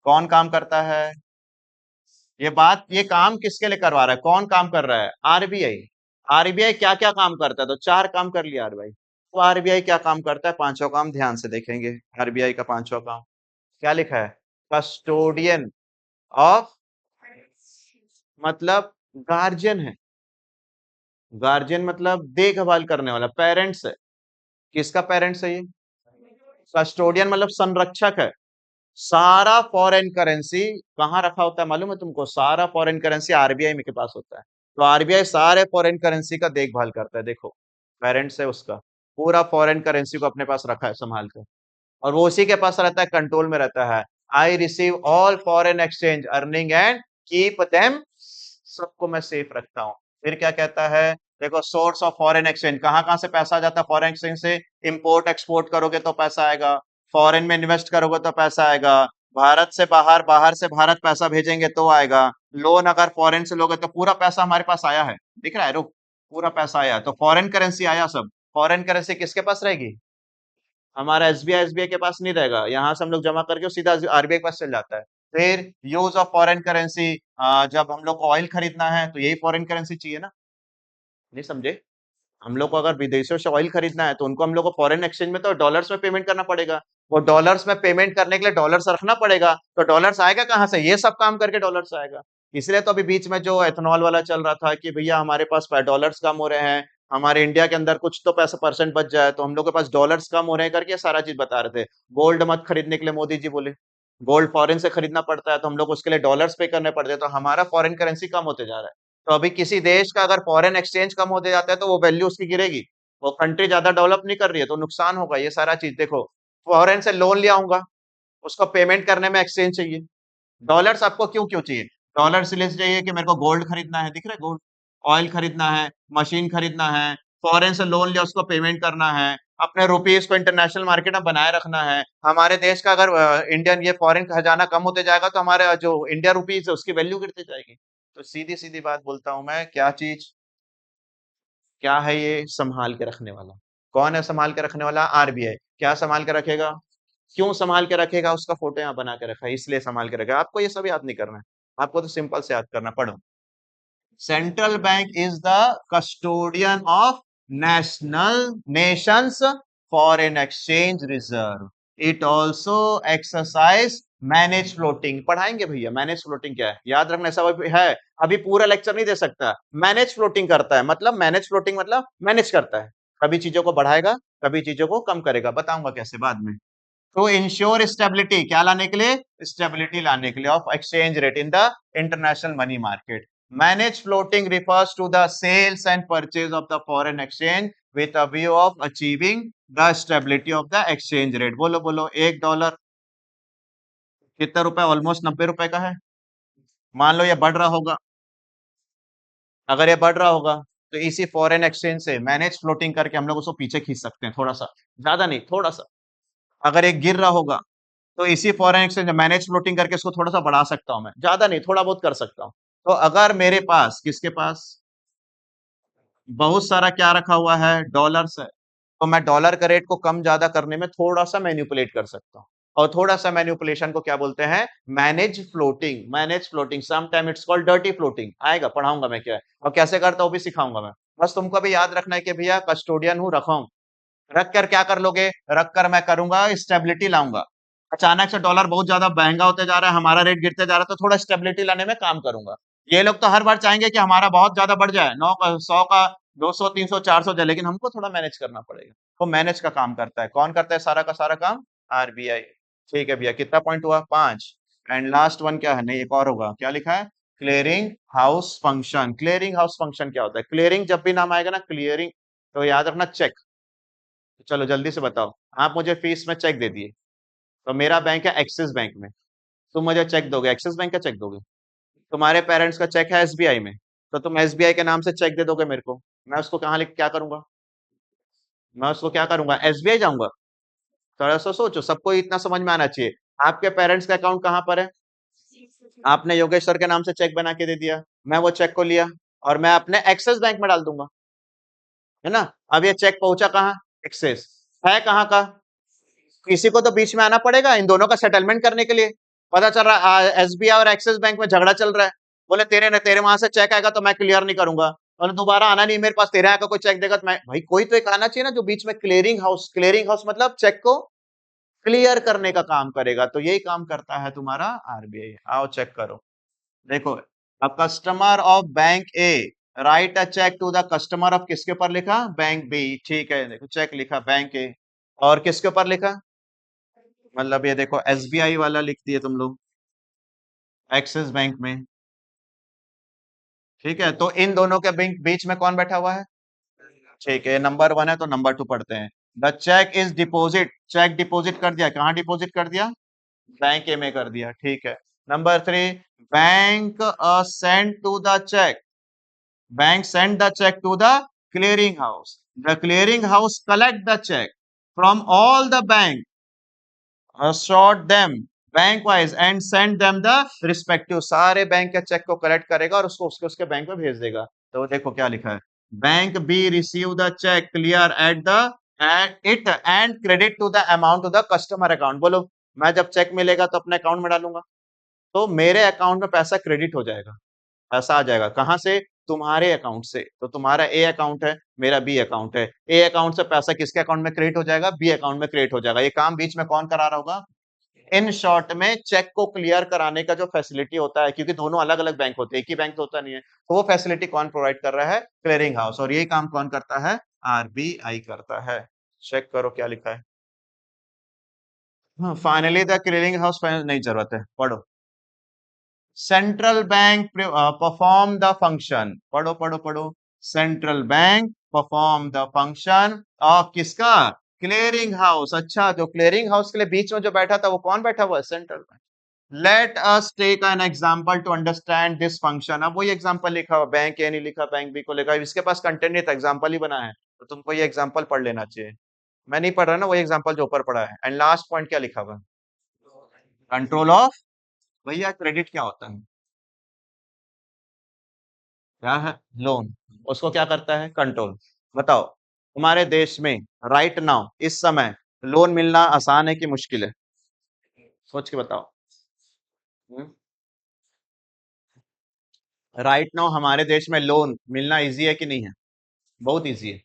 कौन काम करता है, ये काम किसके लिए करवा रहा है, कौन काम कर रहा है, आरबीआई। आरबीआई क्या क्या काम करता है, तो चार काम कर लिया आरबीआई, तो आरबीआई क्या काम करता है, पांचवा काम ध्यान से देखेंगे। आरबीआई का पांचवा काम क्या लिखा है, कस्टोडियन ऑफ, मतलब गार्जियन है, गार्जियन मतलब देखभाल करने वाला, पेरेंट्स है। किसका पेरेंट्स है ये, कस्टोडियन मतलब संरक्षक है। सारा फॉरेन करेंसी कहाँ रखा होता है मालूम है तुमको, सारा फॉरेन करेंसी आरबीआई में के पास होता है। तो आरबीआई सारे फॉरेन करेंसी का देखभाल करता है, देखो पेरेंट्स है उसका, पूरा फॉरेन करेंसी को अपने पास रखा है संभाल कर, और वो उसी के पास रहता है, कंट्रोल में रहता है। I receive all foreign exchange earning and keep them, सबको मैं सेफ रखता हूँ। फिर क्या कहता है, देखो सोर्स ऑफ फॉरेन एक्सचेंज, कहाँ कहाँ से पैसा आ जाता है फॉरेन एक्सचेंज से, इंपोर्ट एक्सपोर्ट करोगे तो पैसा आएगा, फॉरेन में इन्वेस्ट करोगे तो पैसा आएगा, भारत से बाहर, बाहर से भारत पैसा भेजेंगे तो आएगा, लोन अगर फॉरेन से लोगे तो पूरा पैसा हमारे पास आया है, दिख रहा है, रुक, पूरा पैसा आया है, तो फॉरेन करेंसी आया सब। फॉरेन करेंसी किसके पास रहेगी, हमारा एसबीआई के पास नहीं रहेगा, यहाँ से हम लोग जमा करके वो सीधा आरबीआई के पास चल जाता है। फिर यूज ऑफ फॉरेन करेंसी, जब हम लोग को ऑयल खरीदना है तो यही फॉरेन करेंसी चाहिए ना, नहीं समझे, हम लोग को अगर विदेशों से ऑयल खरीदना है तो उनको हम लोग को फॉरेन एक्सचेंज में तो डॉलर्स में पेमेंट करना पड़ेगा, वो डॉलर्स में पेमेंट करने के लिए डॉलर्स रखना पड़ेगा, तो डॉलर्स आएगा कहाँ से, ये सब काम करके डॉलर्स आएगा। इसलिए तो अभी बीच में जो एथनॉल वाला चल रहा था कि भैया हमारे पास डॉलर्स कम हो रहे हैं, हमारे इंडिया के अंदर कुछ तो पैसा परसेंट बच जाए, तो हम लोग के पास डॉलर्स कम हो रहे हैं करके सारा चीज बता रहे थे। गोल्ड मत खरीदने के लिए मोदी जी बोले, गोल्ड फॉरेन से खरीदना पड़ता है तो हम लोग उसके लिए डॉलर्स पे करने पड़ते हैं, तो हमारा फॉरेन करेंसी कम होते जा रहा है। तो अभी किसी देश का अगर फॉरेन एक्सचेंज कम होते जाता है तो वो वैल्यू उसकी गिरेगी, वो कंट्री ज्यादा डेवलप नहीं कर रही है तो नुकसान होगा, ये सारा चीज देखो। फॉरेन से लोन ले आऊंगा, उसको पेमेंट करने में एक्सचेंज चाहिए, डॉलर्स आपको क्यों क्यों चाहिए, डॉलर इसलिए चाहिए कि मेरे को गोल्ड खरीदना है, दिख रहा है गोल्ड, ऑयल खरीदना है, मशीन खरीदना है, फॉरेन से लोन लिया उसको पेमेंट करना है, अपने रुपीस को इंटरनेशनल मार्केट में बनाए रखना है। हमारे देश का अगर इंडियन ये फॉरेन खजाना कम होते जाएगा तो हमारे जो इंडिया रुपीस है उसकी वैल्यू गिरती जाएगी। तो सीधी सीधी बात बोलता हूं मैं, क्या चीज, क्या है ये, संभाल के रखने वाला। कौन है संभाल के रखने वाला, आरबीआई। क्या संभाल के रखेगा, क्यों संभाल के रखेगा, उसका फोटो यहाँ बना के रखा है, इसलिए संभाल के रखेगा। आपको ये सब याद नहीं करना है, आपको तो सिंपल से याद करना, पढ़ो। Central bank is the custodian of national Nations foreign exchange reserve, it also exercise manage floating, पढ़ाएंगे भैया मैनेज फ्लोटिंग क्या है, याद रखना ऐसा है, अभी पूरा लेक्चर नहीं दे सकता। मैनेज फ्लोटिंग करता है मतलब, मैनेज फ्लोटिंग मतलब मैनेज करता है, कभी चीजों को बढ़ाएगा, कभी चीजों को कम करेगा, बताऊंगा कैसे बाद में। टू इंश्योर स्टेबिलिटी, क्या लाने के लिए, स्टेबिलिटी लाने के लिए of exchange rate in the international money market. Manage floating refers to the sales and purchase of the foreign exchange with a view of achieving the stability of the exchange rate। बोलो बोलो, $1 कितना रुपए, ऑलमोस्ट 90 रुपए का है। मान लो ये बढ़ रहा होगा, अगर ये बढ़ रहा होगा तो इसी फॉरेन एक्सचेंज से मैनेज फ्लोटिंग करके हम लोग उसको पीछे खींच सकते हैं, थोड़ा सा, ज्यादा नहीं, थोड़ा सा। अगर ये गिर रहा होगा तो इसी फॉरेन एक्सचेंज मैनेज फ्लोटिंग करके इसको थोड़ा सा बढ़ा सकता हूं मैं, ज्यादा नहीं, थोड़ा बहुत कर सकता हूं। तो अगर मेरे पास, किसके पास, बहुत सारा क्या रखा हुआ है, डॉलर्स है, तो मैं डॉलर का रेट को कम ज्यादा करने में थोड़ा सा मैनिपुलेट कर सकता हूँ, और थोड़ा सा मैनिपुलेशन को क्या बोलते हैं, manage floating. Manage floating some time it's called dirty floating, आएगा पढ़ाऊंगा मैं क्या है और कैसे करता हूँ वो भी सिखाऊंगा मैं। बस तुमको भी याद रखना है कि भैया कस्टोडियन हूँ, रखा हूँ, रख कर क्या कर लोगे, रख कर मैं करूंगा स्टेबिलिटी लाऊंगा। अचानक से डॉलर बहुत ज्यादा महंगा होते जा रहा है, हमारा रेट गिरते जा रहा है, तो थोड़ा स्टेबिलिटी लाने में काम करूंगा। ये लोग तो हर बार चाहेंगे कि हमारा बहुत ज्यादा बढ़ जाए, 100 का 200 300 400 जाए, लेकिन हमको थोड़ा मैनेज करना पड़ेगा। तो मैनेज का काम करता है, कौन करता है सारा का सारा काम, आरबीआई। ठीक है भैया, कितना पॉइंट हुआ, 5। एंड लास्ट वन क्या है, नहीं एक और होगा, क्या लिखा है, clearing house function. Clearing house function क्या होता है, क्लियरिंग जब भी नाम आएगा ना, क्लियरिंग, तो याद रखना चेक। चलो जल्दी से बताओ, आप मुझे फीस में चेक दे दिए, तो मेरा बैंक है एक्सिस बैंक में, तुम मुझे चेक दोगे, एक्सिस बैंक का चेक दोगे। तुम्हारे पेरेंट्स का चेक है एसबीआई में, तो तुम एसबीआई के नाम से चेक दे दोगे मेरे को, मैं उसको कहाँ लिख क्या करूंगा, मैं उसको क्या करूंगा, एसबीआई जाऊंगा। थोड़ा सा सोचो, सबको इतना समझ में आना चाहिए। आपके पेरेंट्स का अकाउंट कहाँ पर है, आपने योगेश सर के नाम से चेक बना के दे दिया, मैं वो चेक को लिया और मैं अपने एक्सिस बैंक में डाल दूंगा, है ना। अब ये चेक पहुंचा कहाँ, एक्सिस, है कहाँ का, किसी को तो बीच में आना पड़ेगा इन दोनों का सेटलमेंट करने के लिए। पता चल रहा है एसबीआई और एक्सिस बैंक में झगड़ा चल रहा है, बोले तेरे वहां से चेक आएगा तो मैं क्लियर नहीं करूंगा, और दोबारा आना नहीं मेरे पास, तेरे यहाँ का कोई चेक देगा तो मैं, भाई कोई तो एक आना चाहिए ना जो बीच में, क्लियरिंग हाउस मतलब चेक को क्लियर करने का काम करेगा, तो यही काम करता है तुम्हारा आरबीआई। आओ चेक करो, देखो, a customer of bank a write a cheque to the customer of, किसके ऊपर लिखा, बैंक बी, ठीक है, देखो चेक लिखा बैंक ए, और किसके ऊपर लिखा, मतलब ये देखो एसबीआई वाला लिख दिए तुम लोग एक्सिस बैंक में, ठीक है। तो इन दोनों के बीच में कौन बैठा हुआ है, ठीक है, नंबर 1 है तो नंबर 2 पढ़ते हैं। The cheque is deposit, cheque deposit कर दिया, कहाँ डिपोजिट कर दिया, बैंक ए में कर दिया, ठीक है। Number 3, bank send to the cheque, bank send the check to the clearing house, the clearing house collect the check from all the bank, sort them bank wise and send them the respective, सारे बैंक के चेक को कलेक्ट करेगा और उसको उसके उसके बैंक में भेज देगा। तो देखो क्या लिखा है, bank be receive the cheque clear at the it end credit to the amount to the customer account, बोलो मैं जब चेक मिलेगा तो अपने अकाउंट में डालूंगा, तो मेरे अकाउंट में पैसा क्रेडिट हो जाएगा, पैसा आ जाएगा कहां से, तुम्हारे अकाउंट से। तो तुम्हारा ए अकाउंट है, मेरा बी अकाउंट है, ए अकाउंट से पैसा किसके अकाउंट में क्रेडिट हो जाएगा, बी अकाउंट में क्रेडिट हो जाएगा। ये काम बीच में कौन करा रहा होगा, इन शॉर्ट में चेक को क्लियर कराने का जो फैसिलिटी होता है, क्योंकि दोनों अलग अलग बैंक होते हैं, एक ही बैंक तो होता नहीं है, तो वो फैसिलिटी कौन प्रोवाइड कर रहा है, क्लियरिंग हाउस, और ये काम कौन करता है, आरबीआई करता है। चेक करो क्या लिखा है, हाँ, फाइनली द क्लियरिंग हाउस, नहीं जरूरत है, पढ़ो। Central bank perform the function, पढ़ो पढ़ो पढ़ो, central bank perform the function of किसका, क्लियरिंग हाउस। अच्छा, जो क्लियरिंग हाउस के लिए बीच में जो बैठा था वो कौन बैठा हुआ है, central bank. Let us take an example to understand this function, अब वही एग्जांपल लिखा हुआ, बैंक ए नहीं लिखा, बैंक बी को लिखा, इसके पास कंटेंट नहीं था, एग्जांपल ही बना है, तो तुमको ये एग्जांपल पढ़ लेना चाहिए। मैं नहीं पढ़ रहा ना, वही एग्जांपल जो ऊपर पढ़ा है, एंड लास्ट पॉइंट क्या लिखा हुआ, कंट्रोल ऑफ, भैया क्रेडिट क्या होता है, क्या है, लोन, उसको क्या करता है, कंट्रोल। बताओ, हमारे देश में राइट नाउ इस समय लोन मिलना आसान है कि मुश्किल है, सोच के बताओ। राइट नाउ हमारे देश में लोन मिलना इजी है कि नहीं है, बहुत इजी है।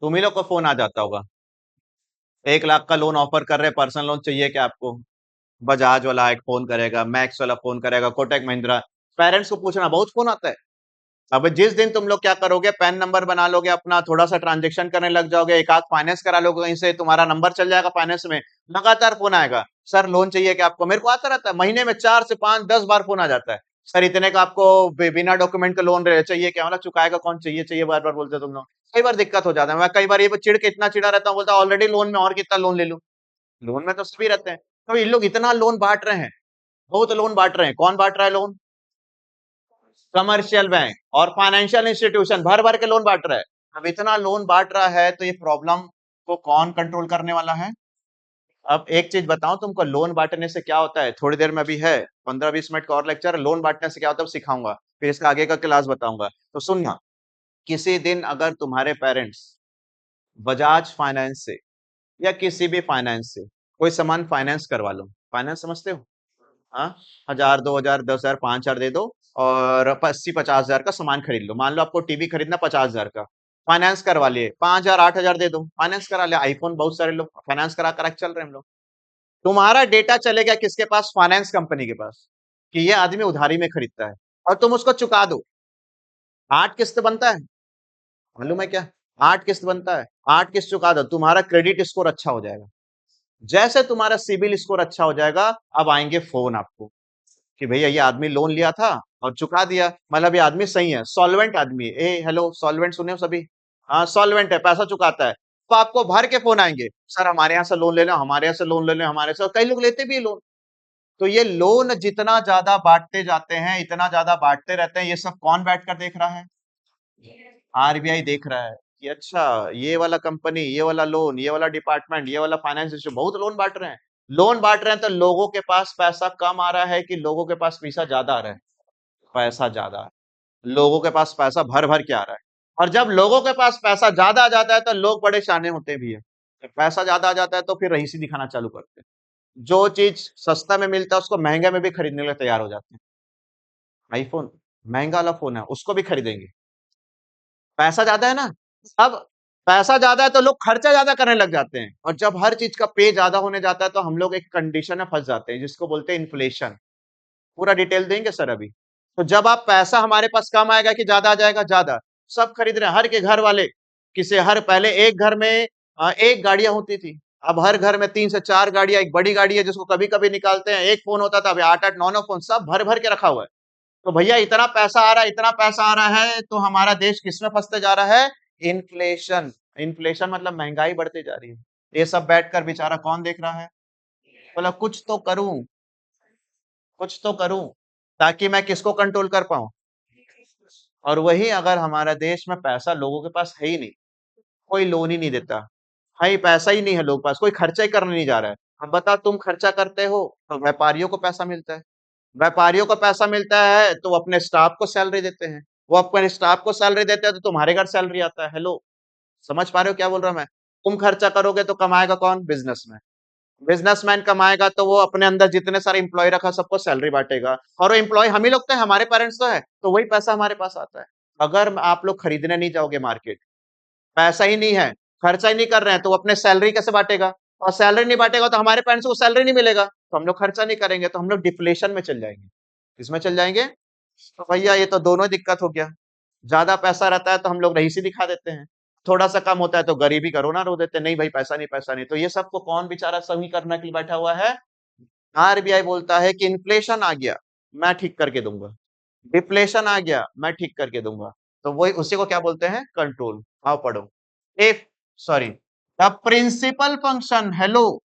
तुम ही लोग को फोन आ जाता होगा, 1 लाख का लोन ऑफर कर रहे, पर्सनल लोन चाहिए क्या आपको, बजाज वाला एक फोन करेगा, मैक्स वाला फोन करेगा, कोटक महिंद्रा, पेरेंट्स को पूछना बहुत फोन आता है। अब जिस दिन तुम लोग क्या करोगे, पैन नंबर बना लोगे अपना, थोड़ा सा ट्रांजेक्शन करने लग जाओगे, एक आध फाइनेंस करा लोगे कहीं से, तुम्हारा नंबर चल जाएगा फाइनेंस में, लगातार फोन आएगा, सर लोन चाहिए क्या आपको, मेरे को आता रहता है, महीने में 4 से 5 10 बार फोन आ जाता है, सर इतने का आपको बिना डॉक्यूमेंट के लोन चाहिए क्या, मतलब चुकाएगा कौन, चाहिए चाहिए बार बार बोलते तुम लोग। कई बार दिक्कत हो जाता है, मैं कई बार ये चिढ़ के इतना चिढ़ा रहता हूँ, बोलता ऑलरेडी लोन में और कितना लोन ले लूं, लोन में तो सभी रहते हैं, तो इन लोग इतना लोन बांट रहे हैं, बहुत लोन बांट रहे हैं, कौन बांट रहा है लोन, कमर्शियल बैंक और फाइनेंशियल इंस्टीट्यूशन भर भर के लोन बांट रहा है। अब इतना लोन बांट रहा है तो ये प्रॉब्लम को कौन कंट्रोल करने वाला है। अब एक चीज बताऊं तुमको, लोन बांटने से क्या होता है, थोड़ी देर में भी है 15-20 मिनट का और लेक्चर, लोन बांटने से क्या होता है सिखाऊंगा, फिर इसका आगे का क्लास बताऊंगा, तो सुनना। किसी दिन अगर तुम्हारे पेरेंट्स बजाज फाइनेंस से या किसी भी फाइनेंस से कोई सामान फाइनेंस करवा लो, फाइनेंस समझते हो, हाँ, 1000 2000 10,000 5,000 दे दो और 80-50,000 का सामान खरीद लो, मान लो आपको टीवी खरीदना 50,000 का, फाइनेंस करवा लिए, 5,000 8,000 दे दो, फाइनेंस करा लिया, आईफोन बहुत सारे लोग फाइनेंस करा कर चल रहे हैं हम लोग। तुम्हारा डेटा चले गया किसके पास, फाइनेंस कंपनी के पास, कि ये आदमी उधारी में खरीदता है, और तुम उसको चुका दो, 8 किस्त बनता है, मालूम है क्या, 8 किस्त बनता है, 8 किस्त चुका दो, तुम्हारा क्रेडिट स्कोर अच्छा हो जाएगा। जैसे तुम्हारा सिबिल स्कोर अच्छा हो जाएगा, अब आएंगे फोन आपको कि भैया ये आदमी लोन लिया था और चुका दिया, मतलब ये आदमी सही है, सॉल्वेंट आदमी है, ए हेलो सॉल्वेंट सुने हो सभी, हाँ सॉल्वेंट है, पैसा चुकाता है, तो आपको भर के फोन आएंगे, सर हमारे यहाँ से लोन ले लो, हमारे यहाँ से लोन ले लो, हमारे से, कई लोग लेते भी है लोन। तो ये लोन जितना ज्यादा बांटते जाते हैं, इतना ज्यादा बांटते रहते हैं, ये सब कौन बैठ कर देख रहा है? आरबीआई देख रहा है कि अच्छा, ये वाला कंपनी, ये वाला लोन, ये वाला डिपार्टमेंट, ये वाला फाइनेंस इंस्टीट्यूट बहुत लोन बांट रहे हैं। लोन बांट रहे हैं तो लोगों के पास पैसा कम आ रहा है कि लोगों के पास पैसा ज्यादा आ रहा है? पैसा ज्यादा आ रहा है। लोगों के पास पैसा भर भर के आ रहा है। और जब लोगों के पास पैसा ज्यादा आ जाता है तो लोग बड़े शाने होते भी है। जब पैसा ज्यादा आ जाता है तो फिर रईसी दिखाना चालू करते हैं। जो चीज सस्ता में मिलता है उसको महंगे में भी खरीदने के लिए तैयार हो जाते हैं। आईफोन महंगा वाला फोन है, उसको भी खरीदेंगे। पैसा ज्यादा है ना। अब पैसा ज्यादा है तो लोग खर्चा ज्यादा करने लग जाते हैं, और जब हर चीज का पे ज्यादा होने जाता है तो हम लोग एक कंडीशन में फंस जाते हैं जिसको बोलते हैं इन्फ्लेशन। पूरा डिटेल देंगे सर अभी। तो जब आप पैसा हमारे पास कम आएगा कि ज्यादा आ जाएगा? ज्यादा। सब खरीद रहे हैं, हर के घर वाले। किसी हर पहले एक घर में एक गाड़ियां होती थी। अब हर घर में 3 से 4 गाड़ियां, एक बड़ी गाड़ी है जिसको कभी कभी निकालते हैं। एक फोन होता था, अभी 8 8 9 9 फोन सब भर भर के रखा हुआ है। तो भैया इतना पैसा आ रहा है, इतना पैसा आ रहा है, तो हमारा देश किसमें फंसते जा रहा है? इन्फ्लेशन। इन्फ्लेशन मतलब महंगाई बढ़ती जा रही है। ये सब बैठकर बेचारा कौन देख रहा है? बोला कुछ तो करूं, कुछ तो करूं, ताकि मैं किसको कंट्रोल कर पाऊं। और वही अगर हमारा देश में पैसा लोगों के पास है ही नहीं, कोई लोन ही नहीं देता, भाई पैसा ही नहीं है लोगों के पास, कोई खर्चा ही करने नहीं जा रहा है। अब बता, तुम खर्चा करते हो तो व्यापारियों को पैसा मिलता है। व्यापारियों को पैसा मिलता है तो वो अपने स्टाफ को सैलरी देते हैं। वो अपने स्टाफ को सैलरी देते हैं तो तुम्हारे घर सैलरी आता है। हेलो, समझ पा रहे हो क्या बोल रहा हूं मैं? तुम खर्चा करोगे तो कमाएगा कौन? बिजनेसमैन। बिजनेसमैन कमाएगा तो वो अपने अंदर जितने सारे इंप्लॉय रखा सबको सैलरी बांटेगा, और वो इंप्लॉय हम ही लोग तो है, हमारे पेरेंट्स तो है, तो वही पैसा हमारे पास आता है। अगर आप लोग खरीदने नहीं जाओगे मार्केट, पैसा ही नहीं है, खर्चा ही नहीं कर रहे हैं, तो वो अपने सैलरी कैसे बांटेगा? और सैलरी नहीं बांटेगा तो हमारे पेरेंट्स को सैलरी नहीं मिलेगा, तो हम लोग खर्चा नहीं करेंगे, तो हम लोग डिफ्लेशन में चल जाएंगे। किसमें चल जाएंगे? तो भैया ये तो दोनों दिक्कत हो गया। ज्यादा पैसा रहता है तो हम लोग रईसी दिखा देते हैं, थोड़ा सा कम होता है तो गरीबी का रोना रो देते हैं, नहीं भाई पैसा नहीं, पैसा नहीं। तो ये सबको कौन बेचारा सही करने के लिए बैठा हुआ है? आरबीआई बोलता है कि इन्फ्लेशन आ गया, मैं ठीक करके दूंगा। डिफ्लेशन आ गया, मैं ठीक करके दूंगा। तो वही उसी को क्या बोलते हैं? कंट्रोल। आओ पढ़ो। If, sorry, the principal function, hello,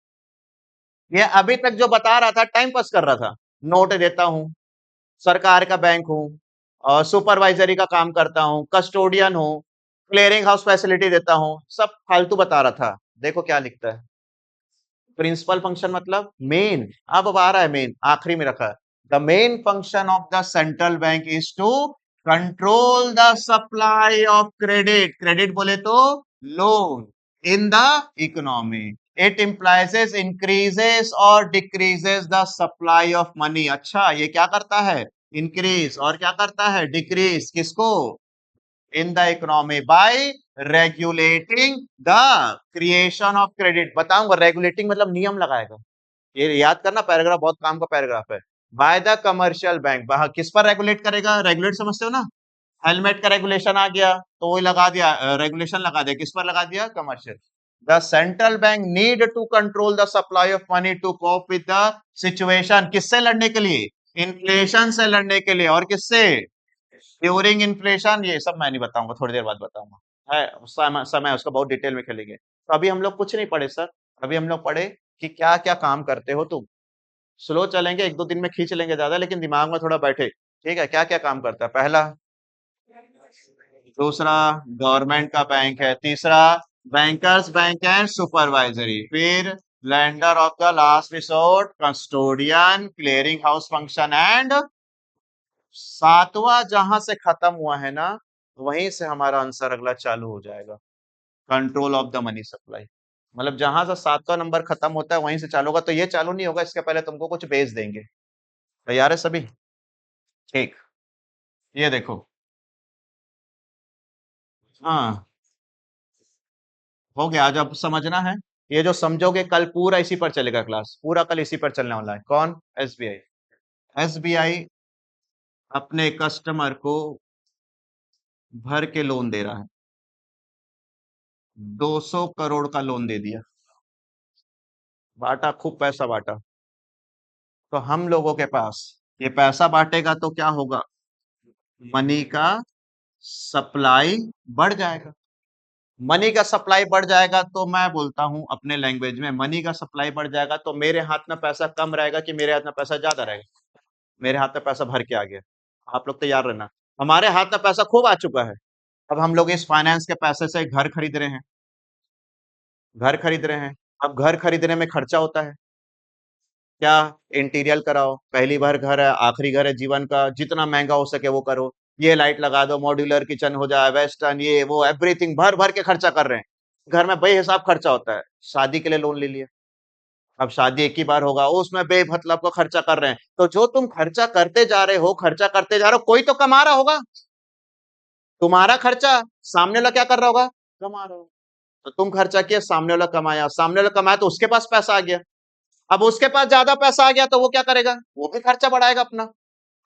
ये अभी तक जो बता रहा था टाइम पास कर रहा था। नोट देता हूं, सरकार का बैंक हूं, और सुपरवाइजरी का काम करता हूं, कस्टोडियन हूं, क्लियरिंग हाउस फैसिलिटी देता हूं, सब फालतू बता रहा था। देखो क्या लिखता है। प्रिंसिपल फंक्शन मतलब मेन। अब आ रहा है मेन, आखिरी में रखा है। The main function of the central bank is to control the supply of credit, credit बोले तो loan, in the economy. It implies increases और decreases the supply of money। अच्छा, ये क्या करता है? इंक्रीज, और क्या करता है? डिक्रीज। किसको? इन the economy bye regulating the creation of credit. बताऊंगा, रेगुलेटिंग मतलब नियम लगाएगा। ये याद करना, पैराग्राफ बहुत काम का पैराग्राफ है। बाय द कमर्शियल बैंक, किस पर रेगुलेट करेगा? रेगुलेट समझते हो ना? हेलमेट का रेगुलेशन आ गया तो वही लगा दिया, रेगुलेशन लगा दिया, किस पर लगा दिया? Commercial. The central bank need to control the supply of money to cope with the situation. किससे लड़ने के लिए? इन्फ्लेशन से लड़ने के लिए। और किससे? During inflation. ये सब मैं नहीं बताऊंगा, थोड़ी देर बाद बताऊंगा, है समय उसका बहुत डिटेल में खेलेंगे। तो अभी हम लोग कुछ नहीं पढ़े सर। अभी हम लोग पढ़े कि क्या क्या काम करते हो तुम। स्लो चलेंगे, 1 2 दिन में खींच लेंगे ज्यादा, लेकिन दिमाग में थोड़ा बैठे। ठीक है, क्या क्या काम करता है? पहला, दूसरा गवर्नमेंट का बैंक है, तीसरा बैंकर्स बैंक एंड सुपरवाइजरी, फिर lender of the last resort, custodian, clearing house function, and सातवां जहां से खत्म हुआ है ना, वहीं से हमारा आंसर अगला चालू हो जाएगा। Control of the money supply. मतलब जहां से 7वां नंबर खत्म होता है वहीं से चालू होगा। तो ये चालू नहीं होगा, इसके पहले तुमको कुछ बेच देंगे। तैयार है सभी? ठीक। ये देखो। हाँ, हो गया। आज अब समझना है। ये जो समझोगे कल पूरा इसी पर चलेगा, क्लास पूरा कल इसी पर चलने वाला है। कौन? एसबीआई। एसबीआई अपने कस्टमर को भर के लोन दे रहा है। 200 करोड़ का लोन दे दिया, बांटा, खूब पैसा बांटा। तो हम लोगों के पास ये पैसा बांटेगा तो क्या होगा? मनी का सप्लाई बढ़ जाएगा। मनी का सप्लाई बढ़ जाएगा तो मैं बोलता हूँ अपने लैंग्वेज में, मनी का सप्लाई बढ़ जाएगा तो मेरे हाथ में पैसा कम रहेगा कि मेरे हाथ में पैसा ज्यादा रहेगा? मेरे हाथ में पैसा भर के आ गया। आप लोग तैयार रहना। हमारे हाथ में पैसा खूब आ चुका है। अब हम लोग इस फाइनेंस के पैसे से घर खरीद रहे हैं। घर खरीद रहे हैं। अब घर खरीदने में खर्चा होता है। क्या? इंटीरियर कराओ, पहली बार घर है, आखिरी घर है जीवन का, जितना महंगा हो सके वो करो। ये लाइट लगा दो, मॉड्यूलर किचन हो जाए, वेस्टर्न, ये वो एवरीथिंग भर भर के खर्चा कर रहे हैं। घर में बेहिसाब खर्चा होता है। शादी के लिए लोन ले लिया। अब शादी एक ही बार होगा, उसमें बेमतलब का खर्चा कर रहे हैं। तो जो तुम खर्चा करते जा रहे हो, खर्चा करते जा रहे हो, कोई तो कमा रहा होगा। तुम्हारा खर्चा सामने वाला क्या कर रहा होगा? कमा रहा होगा। तो तुम खर्चा किए, सामने वाला कमाया, सामने वाला कमाया तो उसके पास पैसा आ गया। अब उसके पास ज्यादा पैसा आ गया तो वो क्या करेगा? वो भी खर्चा बढ़ाएगा अपना।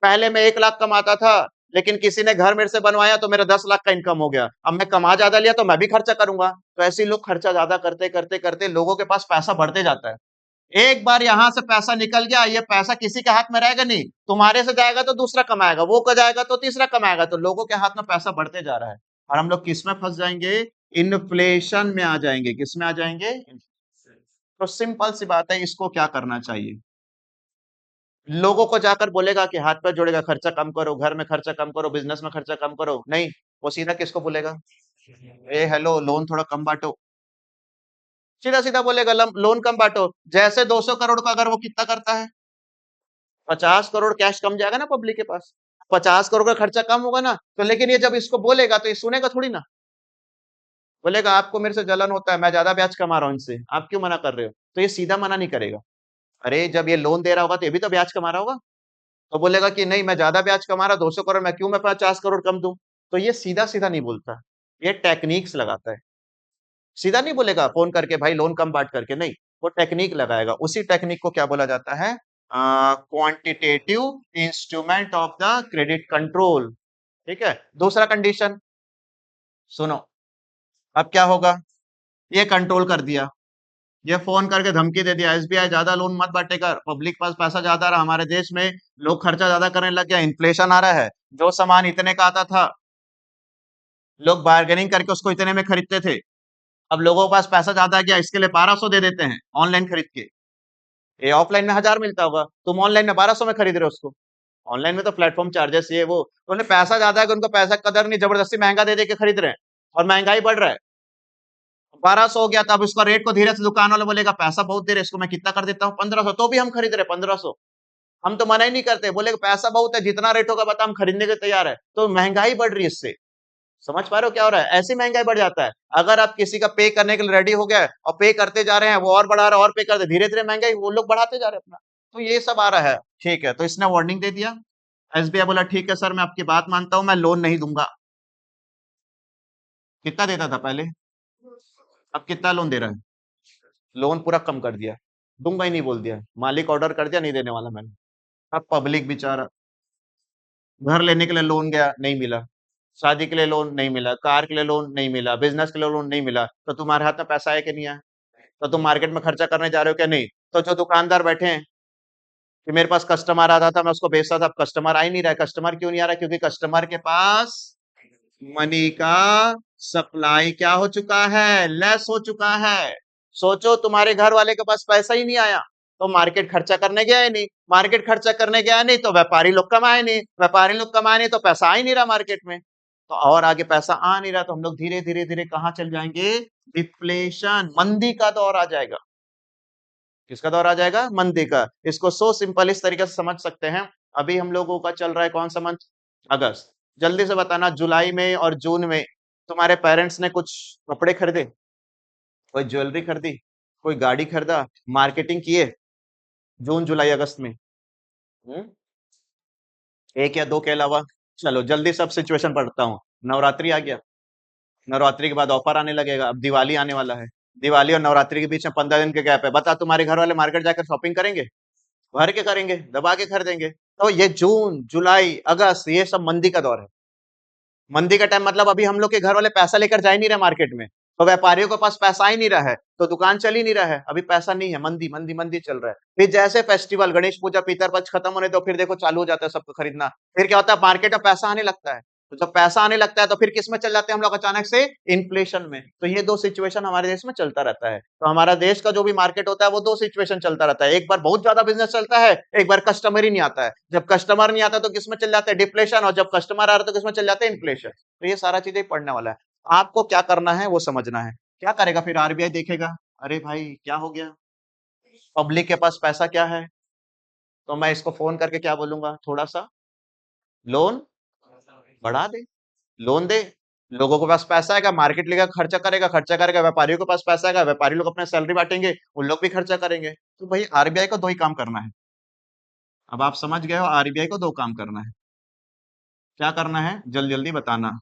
पहले मैं 1 लाख कमाता था, लेकिन किसी ने घर मेरे से बनवाया तो मेरा 10 लाख का इनकम हो गया। अब मैं कमा ज्यादा लिया तो मैं भी खर्चा करूंगा। तो ऐसे ही लोग खर्चा ज्यादा करते करते करते लोगों के पास पैसा बढ़ते जाता है। एक बार यहां से पैसा निकल गया, ये पैसा किसी के हाथ में रहेगा नहीं। तुम्हारे से जाएगा तो दूसरा कमाएगा, वो का जाएगा तो तीसरा कमाएगा, तो लोगों के हाथ में पैसा बढ़ते जा रहा है। और हम लोग किस में फंस जाएंगे? इन्फ्लेशन में आ जाएंगे। किस में आ जाएंगे? तो सिंपल सी बात है, इसको क्या करना चाहिए? लोगों को जाकर बोलेगा कि हाथ पैर जोड़ेगा, खर्चा कम करो, घर में खर्चा कम करो, बिजनेस में खर्चा कम करो? नहीं। वो सीधा किसको बोलेगा? ए हेलो, लोन थोड़ा कम बांटो। सीधा सीधा बोलेगा लोन कम बांटो। जैसे 200 करोड़ का अगर वो कितना करता है, 50 करोड़ कैश कम जाएगा ना पब्लिक के पास। 50 करोड़ का खर्चा कम होगा ना, तो लेकिन ये जब इसको बोलेगा तो ये सुनेगा थोड़ी ना। बोलेगा आपको मेरे से जलन होता है, मैं ज्यादा ब्याज कमा रहा हूं इनसे, आप क्यों मना कर रहे हो? तो ये सीधा मना नहीं करेगा। अरे जब ये लोन दे रहा होगा तो ये भी तो ब्याज कमा रहा होगा। तो बोलेगा कि नहीं, मैं ज्यादा ब्याज कमा रहा, 200 करोड़, मैं क्यों मैं 50 करोड़ कम दूं? तो ये सीधा सीधा नहीं बोलता। ये टेक्निक्स लगाता है। सीधा नहीं बोलेगा फोन करके भाई लोन कम बांट करके, नहीं। वो टेक्निक लगाएगा। उसी टेक्निक को क्या बोला जाता है? Quantitative instrument of the credit control. ठीक है। दूसरा कंडीशन सुनो। अब क्या होगा? ये कंट्रोल कर दिया। ये फोन करके धमकी दे दिया, एसबीआई ज्यादा लोन मत बांटेगा, पब्लिक पास पैसा ज्यादा रहा, हमारे देश में लोग खर्चा ज्यादा करने लग गया, इन्फ्लेशन आ रहा है। जो सामान इतने का आता था, लोग बार्गेनिंग करके उसको इतने में खरीदते थे। अब लोगों के पास पैसा ज्यादा आ गया, इसके लिए 1200 दे देते हैं ऑनलाइन खरीद के। ये ऑफलाइन में 1000 मिलता होगा, तुम ऑनलाइन में 1200 में खरीद रहे हो उसको। ऑनलाइन में तो प्लेटफॉर्म चार्जेस ये वो, तो उन्हें पैसा ज्यादा है कि उनको पैसा की कदर नहीं, जबरदस्ती महंगा दे दे के खरीद रहे हैं। और महंगाई बढ़ रहा है। 1200 हो गया, तब उसका रेट को धीरे से दुकान वाला बोलेगा पैसा बहुत दे रहे, इसको मैं कितना कर देता हूँ, 1500, तो भी हम खरीद रहे 1500। हम तो मना ही नहीं करते, बोले पैसा बहुत है, जितना रेट होगा बता, हम खरीदने के तैयार है। तो महंगाई बढ़ रही है इससे। समझ पा रहे हो क्या हो रहा है? ऐसी महंगाई बढ़ जाता है। अगर आप किसी का पे करने के लिए रेडी हो गया और पे करते जा रहे हैं, वो और बढ़ा रहा है और पे करते, धीरे धीरे महंगाई वो लोग बढ़ाते जा रहे हैं अपना। तो ये सब आ रहा है। ठीक है, तो इसने वार्निंग दे दिया। एसबीआई बोला ठीक है सर, मैं आपकी बात मानता हूं, मैं लोन नहीं दूंगा। कितना देता था पहले? अब कितना लोन दे रहा है? लोन पूरा कम कर दिया। दूंगा ही नहीं बोल दिया, मालिक ऑर्डर कर दिया, नहीं देने वाला मैंने। अब पब्लिक बेचारा, घर लेने के लिए लोन गया, नहीं मिला। शादी के लिए लोन नहीं मिला, कार के लिए लोन नहीं मिला, बिजनेस के लिए लोन नहीं मिला, तो तुम्हारे हाथ में पैसा है कि नहीं है? तो तुम मार्केट में खर्चा करने जा रहे हो क्या? नहीं। तो जो दुकानदार बैठे हैं कि मेरे पास कस्टमर आता था, मैं उसको बेचता था, अब कस्टमर आ ही नहीं रहा है। कस्टमर क्यों नहीं आ रहा? क्योंकि कस्टमर के पास मनी का सप्लाई क्या हो चुका है? लेस हो चुका है। सोचो तुम्हारे घर वाले के पास पैसा ही नहीं आया, तो मार्केट खर्चा करने गया ही नहीं, मार्केट खर्चा करने गया नहीं तो व्यापारी लोग कमाए नहीं, व्यापारी लोग कमाए नहीं तो पैसा आ ही नहीं रहा मार्केट में। तो और आगे पैसा आ नहीं रहा, तो हम लोग धीरे धीरे धीरे कहाँ चल जाएंगे? डिफ्लेशन, मंदी का दौर आ जाएगा। किसका दौर आ जाएगा? मंदी का। इसको सो सिंपल इस तरीके से समझ सकते हैं। अभी हम लोगों का चल रहा है कौन सा मंथ? अगस्त। जल्दी से बताना, जुलाई में और जून में तुम्हारे पेरेंट्स ने कुछ कपड़े खरीदे, कोई ज्वेलरी खरीदी, कोई गाड़ी खरीदा, मार्केटिंग किए जून जुलाई अगस्त में? हम्म? एक या दो के अलावा? चलो जल्दी सब सिचुएशन पढ़ता हूँ। नवरात्रि आ गया, नवरात्रि के बाद ऑफर आने लगेगा, अब दिवाली आने वाला है। दिवाली और नवरात्रि के बीच में 15 दिन के गैप है। बता तुम्हारे घर वाले मार्केट जाकर शॉपिंग करेंगे? भर के करेंगे, दबा के खरीदेंगे। तो ये जून जुलाई अगस्त ये सब मंदी का दौर है। मंदी का टाइम मतलब अभी हम लोग के घर वाले पैसा लेकर जा ही नहीं रहे मार्केट में, तो व्यापारियों के पास पैसा ही नहीं रहा है, तो दुकान चल ही नहीं रहा है, अभी पैसा नहीं है, मंदी मंदी मंदी चल रहा है। फिर जैसे फेस्टिवल गणेश पूजा पितर पक्ष खत्म होने, तो फिर देखो चालू हो जाता है सबको खरीदना। फिर क्या होता है? मार्केट में पैसा आने लगता है। तो जब पैसा आने लगता है तो फिर किस में चल जाते हैं हम लोग अचानक से? इन्फ्लेशन में। तो ये दो सिचुएशन हमारे देश में चलता रहता है। तो हमारा देश का जो भी मार्केट होता है वो दो सिचुएशन चलता रहता है। एक बार बहुत ज्यादा बिजनेस चलता है, एक बार कस्टमर ही नहीं आता है। जब कस्टमर नहीं आता तो किस में चल जाता है? डिप्लेशन। और जब कस्टमर आ रहा है तो किस में चल जाता है? इन्फ्लेशन। तो ये सारा चीजें पढ़ने वाला है। आपको क्या करना है वो समझना है। क्या करेगा फिर आरबीआई? देखेगा, अरे भाई क्या हो गया, पब्लिक के पास पैसा क्या है, तो मैं इसको फोन करके क्या बोलूंगा? थोड़ा सा लोन बढ़ा दे, लोन दे। लोगों के पास पैसा आएगा, मार्केट लेगा, खर्चा करेगा, व्यापारियों के पास पैसा आएगा, व्यापारी लोग अपने सैलरी बांटेंगे, उन लोग भी खर्चा करेंगे। तो भाई आरबीआई को दो ही काम करना है। अब आप समझ गए हो, आरबीआई को दो काम करना है। क्या करना है जल्दी जल्दी बताना।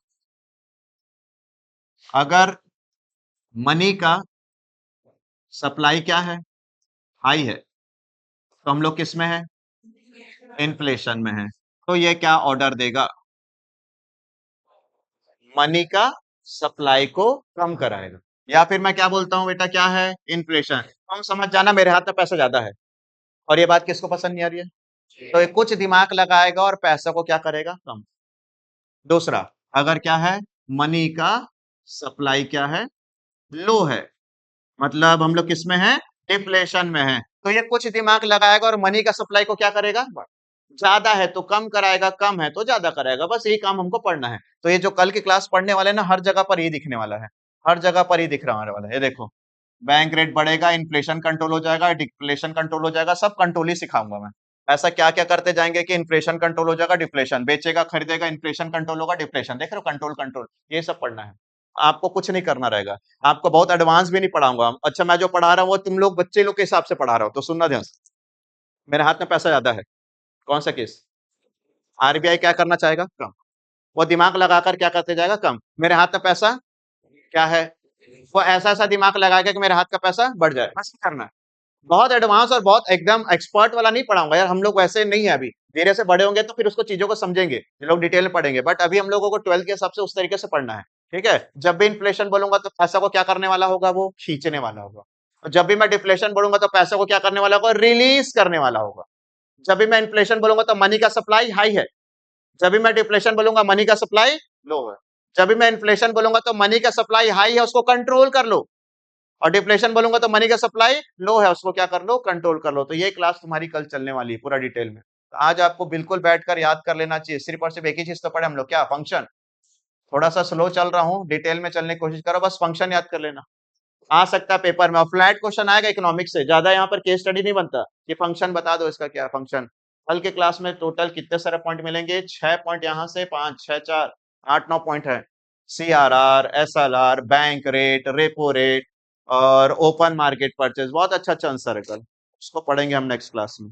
अगर मनी का सप्लाई क्या है? हाई है, तो हम लोग किस में है? इन्फ्लेशन में है। तो ये क्या ऑर्डर देगा? मनी का सप्लाई को कम कराएगा। या फिर मैं क्या बोलता हूँ बेटा, क्या है? इन्फ्लेशन। हम समझ जाना मेरे हाथ में पैसा ज्यादा है, और ये बात किसको पसंद नहीं आ रही है? तो ये कुछ दिमाग लगाएगा और पैसा को क्या करेगा? कम। दूसरा, अगर क्या है, मनी का सप्लाई क्या है? लो है, मतलब हम लोग किस में है? डिफ्लेशन में है। तो ये कुछ दिमाग लगाएगा और मनी का सप्लाई को क्या करेगा? ज्यादा है तो कम कराएगा, कम है तो ज्यादा कराएगा। बस यही काम हमको पढ़ना है। तो ये जो कल की क्लास पढ़ने वाले ना, हर जगह पर ये दिखने वाला है, हर जगह पर ही दिख रहा वाला है। ये देखो, बैंक रेट बढ़ेगा, इन्फ्लेशन कंट्रोल हो जाएगा, डिफ्लेशन कंट्रोल हो जाएगा, सब कंट्रोल ही सिखाऊंगा मैं। ऐसा क्या क्या करते जाएंगे कि इन्फ्लेशन कंट्रोल हो जाएगा, डिफ्लेशन, बेचेगा खरीदेगा, इन्फ्लेशन कंट्रोल होगा, डिफ्लेशन, देख रहे हो, कंट्रोल कंट्रोल, ये सब पढ़ना है। आपको कुछ नहीं करना रहेगा, आपको बहुत एडवांस भी नहीं पढ़ाऊंगा। अच्छा, मैं जो पढ़ा रहा हूँ वो तुम लोग बच्चे लोग के हिसाब से पढ़ा रहा हूँ, तो सुनना ध्यान से। मेरे हाथ में पैसा ज्यादा है, कौन सा केस? आरबीआई क्या करना चाहेगा? कम। वो दिमाग लगाकर क्या करते जाएगा? कम। मेरे हाथ में पैसा क्या है? वो ऐसा ऐसा दिमाग लगाएगा कि मेरे हाथ का पैसा बढ़ जाए। बस ये करना है। बहुत एडवांस और बहुत एकदम एक्सपर्ट वाला नहीं पढ़ाऊंगा यार, हम लोग वैसे नहीं है अभी। धीरे से बड़े होंगे तो फिर उसको चीजों को समझेंगे, ये लोग डिटेल में पढ़ेंगे, बट अभी हम लोगों को 12th के हिसाब से उस तरीके से पढ़ना है। ठीक है, जब भी इन्फ्लेशन बोलूंगा तो पैसा को क्या करने वाला होगा? वो खींचने वाला होगा। और जब भी मैं डिफ्लेशन बोलूंगा तो पैसा को क्या करने वाला होगा? रिलीज करने वाला होगा। जब भी मैं इन्फ्लेशन बोलूंगा तो मनी का सप्लाई हाई है, जब भी मैं डिफ्लेशन बोलूंगा मनी का सप्लाई लो है। जब भी मैं इन्फ्लेशन बोलूंगा तो मनी का सप्लाई हाई है, उसको कंट्रोल कर लो। और डिफ्लेशन बोलूंगा तो मनी का सप्लाई लो है, उसको क्या कर लो? कंट्रोल कर लो। तो ये क्लास तुम्हारी कल चलने वाली है पूरा डिटेल में। तो आज आपको बिल्कुल बैठकर याद कर लेना चाहिए, सिर्फ और सिर्फ एक ही चीज तो पढ़े हम लोग, क्या? फंक्शन। थोड़ा सा स्लो चल रहा हूँ, डिटेल में चलने की कोशिश करो, बस फंक्शन याद कर लेना। आ सकता है पेपर में, और फ्लैट क्वेश्चन आएगा इकोनॉमिक्स से, ज्यादा यहाँ पर केस स्टडी नहीं बनता कि फंक्शन बता दो इसका क्या फंक्शन। कल के क्लास में टोटल कितने सारे पॉइंट मिलेंगे? 6 पॉइंट, यहाँ से 5 6 4 8 9 पॉइंट है। CRR, SLR, bank rate, repo rate, और ओपन मार्केट परचेज, बहुत अच्छा अच्छा आंसर है कल। उसको पढ़ेंगे हम नेक्स्ट क्लास में।